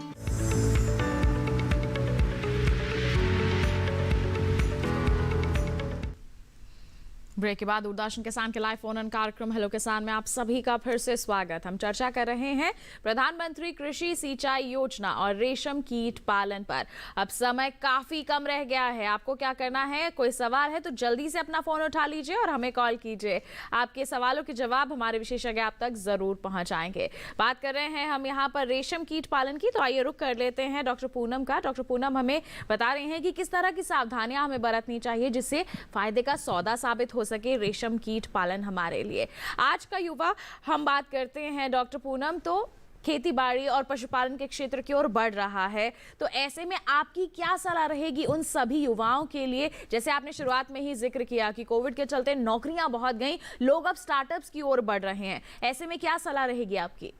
ब्रेक के बाद दूरदर्शन किसान के लाइव फोन इन कार्यक्रम हेलो किसान में आप सभी का फिर से स्वागत। हम चर्चा कर रहे हैं प्रधानमंत्री कृषि सिंचाई योजना और रेशम कीट पालन पर। अब समय काफी कम रह गया है। आपको क्या करना है? कोई सवाल है तो जल्दी से अपना फोन उठा लीजिए और हमें कॉल कीजिए। आपके सवालों के जवाब हमारे विशेषज्ञ आप तक जरूर पहुंचाएंगे। बात कर रहे हैं हम यहाँ पर रेशम कीट पालन की, तो आइए रुक कर लेते हैं डॉक्टर पूनम का। डॉक्टर पूनम हमें बता रहे हैं कि किस तरह की सावधानियां हमें बरतनी चाहिए जिससे फायदे का सौदा साबित हो सके रेशम कीट पालन हमारे लिए। आज का युवा, हम बात करते हैं डॉक्टर पूनम, तो खेती बाड़ी और पशुपालन के क्षेत्र की ओर बढ़ रहा है, तो ऐसे में आपकी क्या सलाह रहेगी उन सभी युवाओं के लिए? जैसे आपने शुरुआत में ही जिक्र किया कि कोविड के चलते नौकरियां बहुत गई, लोग अब स्टार्टअप्स की ओर बढ़ रहे हैं, ऐसे में क्या सलाह रहेगी आपकी?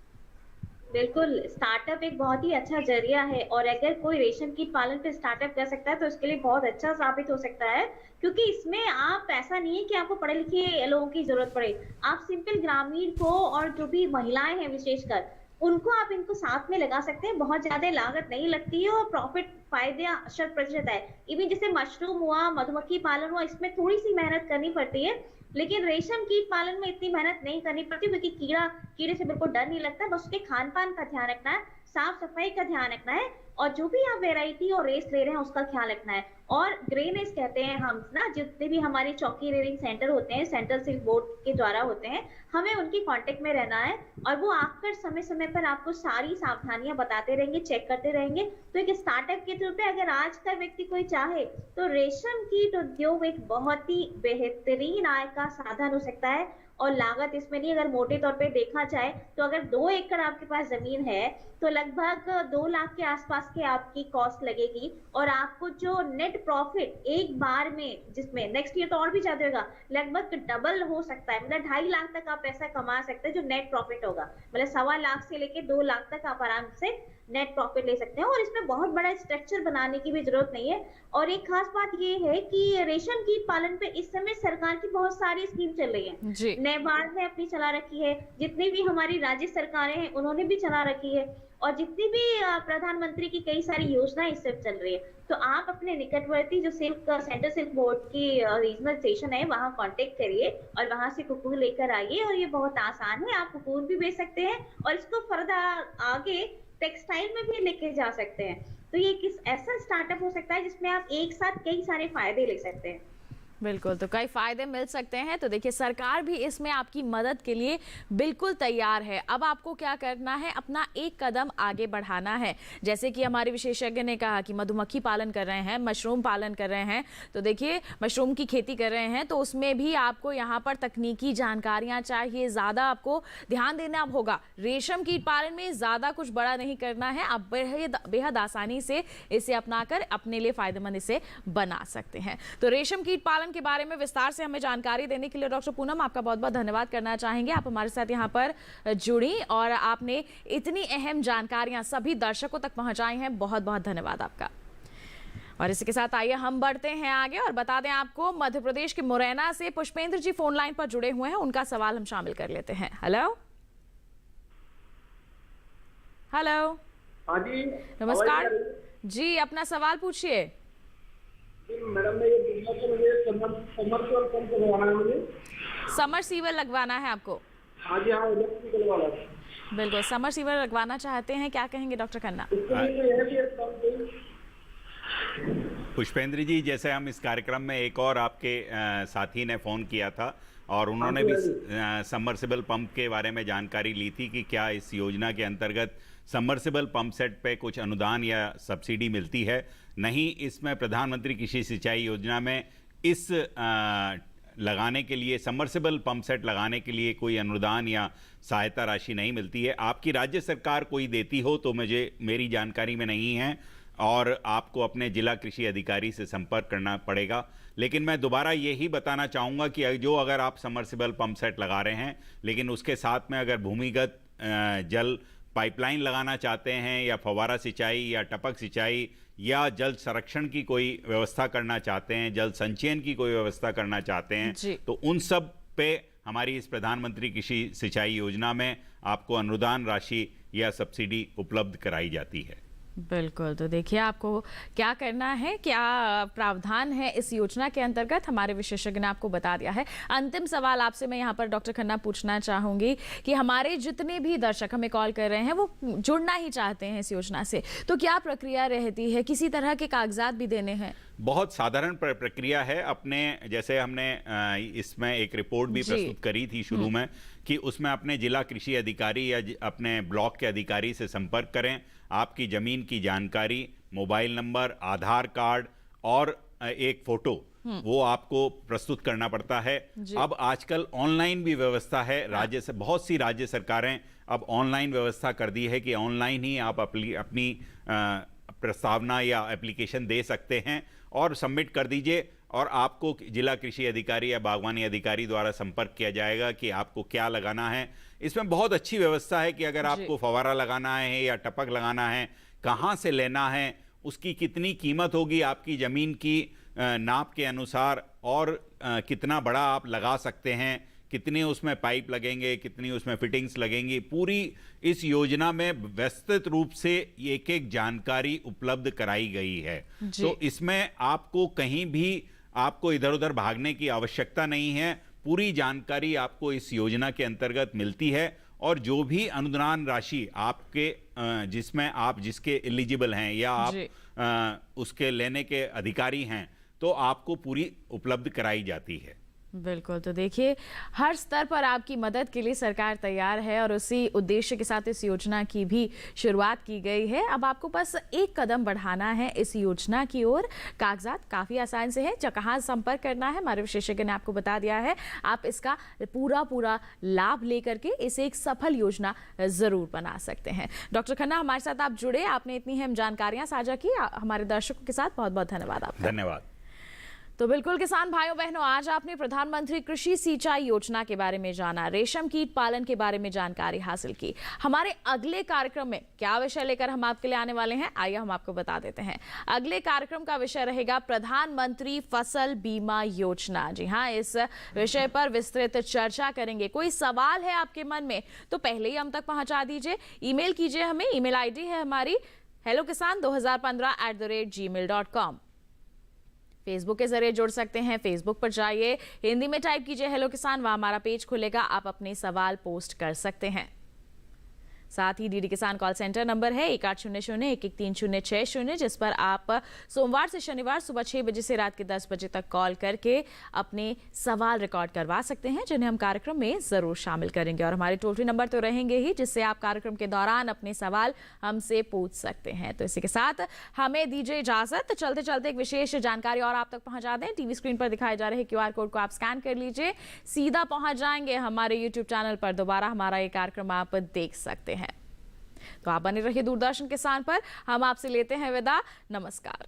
बिल्कुल, स्टार्टअप एक बहुत ही अच्छा जरिया है और अगर कोई रेशम कीट पालन पे स्टार्टअप कर सकता है तो उसके लिए बहुत अच्छा साबित हो सकता है, क्योंकि इसमें आप ऐसा नहीं है कि आपको पढ़े लिखे लोगों की जरूरत पड़े। आप सिंपल ग्रामीण को और जो भी महिलाएं हैं विशेषकर उनको आप इनको साथ में लगा सकते हैं। बहुत ज्यादा लागत नहीं लगती है और प्रॉफिट फायदे 100% है। इवन जैसे मशरूम हुआ, मधुमक्खी पालन हुआ, इसमें थोड़ी सी मेहनत करनी पड़ती है, लेकिन रेशम कीट पालन में इतनी मेहनत नहीं करनी पड़ती क्योंकि कीड़े से बिल्कुल डर नहीं लगता। बस उसके खान पान का ध्यान रखना है, साफ सफाई का ध्यान रखना है, और जो भी आप वैरायटी और रेस ले रहे हैं उसका ख्याल रखना है। और ग्रेनेस कहते हैं हम ना, जितने भी हमारे चौकी रेयरिंग सेंटर होते हैं सेंट्रल सिल्क बोर्ड के द्वारा होते हैं, हमें उनकी कांटेक्ट में रहना है और वो आकर समय समय पर आपको सारी सावधानियां बताते रहेंगे, चेक करते रहेंगे। तो एक स्टार्टअप के तौर पे अगर आज का व्यक्ति कोई चाहे तो रेशम कीट उद्योग एक बहुत ही बेहतरीन आय का साधन हो सकता है। और लागत इसमें नहीं, अगर मोटे तौर पे देखा जाए तो अगर 2 एकड़ आपके पास जमीन है तो लगभग 2 लाख के आसपास के आपकी कॉस्ट लगेगी और आपको जो नेट प्रॉफिट एक बार में, जिसमें नेक्स्ट ईयर तो और भी ज्यादा होगा, लगभग डबल हो सकता है। मतलब 2.5 लाख तक आप पैसा कमा सकते हैं जो नेट प्रॉफिट होगा। मतलब 1.25 लाख से लेके 2 लाख तक आप आराम से नेट प्रॉफिट ले सकते हैं और इसमें बहुत बड़ा स्ट्रक्चर बनाने की भी जरूरत नहीं है। और एक खास बात ये है कि रेशम कीट पालन पे इस समय सरकार की बहुत सारी स्कीम चल रही है। नाबार्ड ने अपनी चला रखी है, जितनी भी हमारी राज्य सरकारें हैं उन्होंने भी चला रखी है, और जितनी भी प्रधानमंत्री की कई सारी योजनाएं इस समय चल रही है। तो आप अपने निकटवर्ती जो सेंट्रल सिल्क बोर्ड की रीजनल स्टेशन है वहां कांटेक्ट करिए और वहां से कुकून लेकर आइए। और ये बहुत आसान है, आप कुकून भी बेच सकते हैं और इसको फर्दर आगे टेक्सटाइल में भी लेके जा सकते हैं। तो ये किस ऐसा स्टार्टअप हो सकता है जिसमें आप एक साथ कई सारे फायदे ले सकते हैं। बिल्कुल, तो कई फायदे मिल सकते हैं। तो देखिए सरकार भी इसमें आपकी मदद के लिए बिल्कुल तैयार है। अब आपको क्या करना है, अपना एक कदम आगे बढ़ाना है। जैसे कि हमारे विशेषज्ञ ने कहा कि मधुमक्खी पालन कर रहे हैं, मशरूम पालन कर रहे हैं, तो देखिए मशरूम की खेती कर रहे हैं तो उसमें भी आपको यहाँ पर तकनीकी जानकारियाँ चाहिए, ज़्यादा आपको ध्यान देना होगा। रेशम कीट पालन में ज़्यादा कुछ बड़ा नहीं करना है, आप बेहद आसानी से इसे अपनाकर अपने लिए फ़ायदेमंद इसे बना सकते हैं। तो रेशम कीट पालन के बारे में विस्तार से हमें जानकारी देने के लिए डॉक्टर पूनम आपका बहुत बहुत धन्यवाद करना चाहेंगे। आप हमारे साथ यहाँ पर जुड़ी और आपने इतनी अहम जानकारियां सभी दर्शकों तक पहुंचाई हैं, बहुत बहुत धन्यवाद आपका। और इसी के साथ आइए हम बढ़ते हैं आगे और बता दें आपको, मध्य प्रदेश के मुरैना से पुष्पेंद्र जी फोन लाइन पर जुड़े हुए हैं, उनका सवाल हम शामिल कर लेते हैं। हेलो हेलो, हाँ जी नमस्कार जी, अपना सवाल पूछिए। मैडम ने ये पूछा कि मुझे समरसीबल पंप लगवाना है, मुझे समरसीबल लगवाना है आपको? हाँ जी, हाँ इलेक्ट्रिकल वाला। बिल्कुल, समरसीबल लगवाना चाहते हैं, क्या कहेंगे डॉक्टर खन्ना? पुष्पेंद्र जी, जैसे हम इस कार्यक्रम में एक और आपके साथी ने फ़ोन किया था और उन्होंने भी सबमर्सिबल पंप के बारे में जानकारी ली थी कि क्या इस योजना के अंतर्गत सबमर्सिबल पंप सेट पे कुछ अनुदान या सब्सिडी मिलती है। नहीं, इसमें प्रधानमंत्री कृषि सिंचाई योजना में इस लगाने के लिए, सबमर्सिबल पंप सेट लगाने के लिए कोई अनुदान या सहायता राशि नहीं मिलती है। आपकी राज्य सरकार कोई देती हो तो मेरी जानकारी में नहीं है और आपको अपने जिला कृषि अधिकारी से संपर्क करना पड़ेगा। लेकिन मैं दोबारा यही बताना चाहूँगा कि अगर आप सबमर्सिबल पंप सेट लगा रहे हैं लेकिन उसके साथ में अगर भूमिगत जल पाइपलाइन लगाना चाहते हैं या फव्वारा सिंचाई या टपक सिंचाई या जल संरक्षण की कोई व्यवस्था करना चाहते हैं, जल संचयन की कोई व्यवस्था करना चाहते हैं, तो उन सब पे हमारी इस प्रधानमंत्री कृषि सिंचाई योजना में आपको अनुदान राशि या सब्सिडी उपलब्ध कराई जाती है। बिल्कुल, तो देखिए आपको क्या करना है, क्या प्रावधान है इस योजना के अंतर्गत, हमारे विशेषज्ञ ने आपको बता दिया है। अंतिम सवाल आपसे मैं यहाँ पर डॉक्टर खन्ना पूछना चाहूँगी कि हमारे जितने भी दर्शक हमें कॉल कर रहे हैं वो जुड़ना ही चाहते हैं इस योजना से, तो क्या प्रक्रिया रहती है, किसी तरह के कागजात भी देने हैं? बहुत साधारण प्रक्रिया है। अपने जैसे हमने इसमें एक रिपोर्ट भी प्रस्तुत करी थी शुरू में कि उसमें अपने जिला कृषि अधिकारी या अपने ब्लॉक के अधिकारी से संपर्क करें। आपकी ज़मीन की जानकारी, मोबाइल नंबर, आधार कार्ड और एक फ़ोटो वो आपको प्रस्तुत करना पड़ता है। अब आजकल ऑनलाइन भी व्यवस्था है, राज्य से बहुत सी राज्य सरकारें अब ऑनलाइन व्यवस्था कर दी है कि ऑनलाइन ही आप अपनी प्रस्तावना या एप्लीकेशन दे सकते हैं और सबमिट कर दीजिए और आपको जिला कृषि अधिकारी या बागवानी अधिकारी द्वारा संपर्क किया जाएगा कि आपको क्या लगाना है। इसमें बहुत अच्छी व्यवस्था है कि अगर आपको फव्वारा लगाना है या टपक लगाना है, कहाँ से लेना है, उसकी कितनी कीमत होगी आपकी ज़मीन की नाप के अनुसार और कितना बड़ा आप लगा सकते हैं, कितने उसमें पाइप लगेंगे, कितनी उसमें फिटिंग्स लगेंगी, पूरी इस योजना में व्यवस्थित रूप से एक एक जानकारी उपलब्ध कराई गई है। तो इसमें आपको कहीं भी आपको इधर उधर भागने की आवश्यकता नहीं है। पूरी जानकारी आपको इस योजना के अंतर्गत मिलती है और जो भी अनुदान राशि आपके जिसमें आप जिसके एलिजिबल हैं या आप उसके लेने के अधिकारी हैं, तो आपको पूरी उपलब्ध कराई जाती है। बिल्कुल, तो देखिए हर स्तर पर आपकी मदद के लिए सरकार तैयार है और उसी उद्देश्य के साथ इस योजना की भी शुरुआत की गई है। अब आपको बस एक कदम बढ़ाना है इस योजना की ओर। कागजात काफ़ी आसान से है, कहाँ संपर्क करना है हमारे विशेषज्ञ ने आपको बता दिया है। आप इसका पूरा लाभ लेकर के इसे एक सफल योजना ज़रूर बना सकते हैं। डॉक्टर खन्ना हमारे साथ आप जुड़े, आपने इतनी अहम जानकारियाँ साझा की हमारे दर्शकों के साथ, बहुत बहुत धन्यवाद आपका। धन्यवाद। तो बिल्कुल किसान भाइयों बहनों, आज आपने प्रधानमंत्री कृषि सिंचाई योजना के बारे में जाना, रेशम कीट पालन के बारे में जानकारी हासिल की। हमारे अगले कार्यक्रम में क्या विषय लेकर हम आपके लिए आने वाले हैं, आइए हम आपको बता देते हैं। अगले कार्यक्रम का विषय रहेगा प्रधानमंत्री फसल बीमा योजना। जी हाँ, इस विषय पर विस्तृत चर्चा करेंगे। कोई सवाल है आपके मन में तो पहले ही हम तक पहुंचा दीजिए, ईमेल कीजिए हमें। ईमेल आईडी है हमारी hellokisan2015@gmail.com। फेसबुक के जरिए जुड़ सकते हैं, फेसबुक पर जाइए, हिंदी में टाइप कीजिए हेलो किसान, वहां हमारा पेज खुलेगा, आप अपने सवाल पोस्ट कर सकते हैं। साथ ही डीडी किसान कॉल सेंटर नंबर है 1800-113-060, जिस पर आप सोमवार से शनिवार सुबह 6 बजे से रात के 10 बजे तक कॉल करके अपने सवाल रिकॉर्ड करवा सकते हैं, जिन्हें हम कार्यक्रम में ज़रूर शामिल करेंगे। और हमारे टोल फ्री नंबर तो रहेंगे ही, जिससे आप कार्यक्रम के दौरान अपने सवाल हमसे पूछ सकते हैं। तो इसी के साथ हमें दीजिए इजाज़त। चलते चलते एक विशेष जानकारी और आप तक पहुँचा दें। टीवी स्क्रीन पर दिखाए जा रहे QR कोड को आप स्कैन कर लीजिए, सीधा पहुँच जाएंगे हमारे YouTube चैनल पर। दोबारा हमारा ये कार्यक्रम आप देख सकते हैं। तो आप बने रहिए दूरदर्शन किसान पर। हम आपसे लेते हैं विदा, नमस्कार।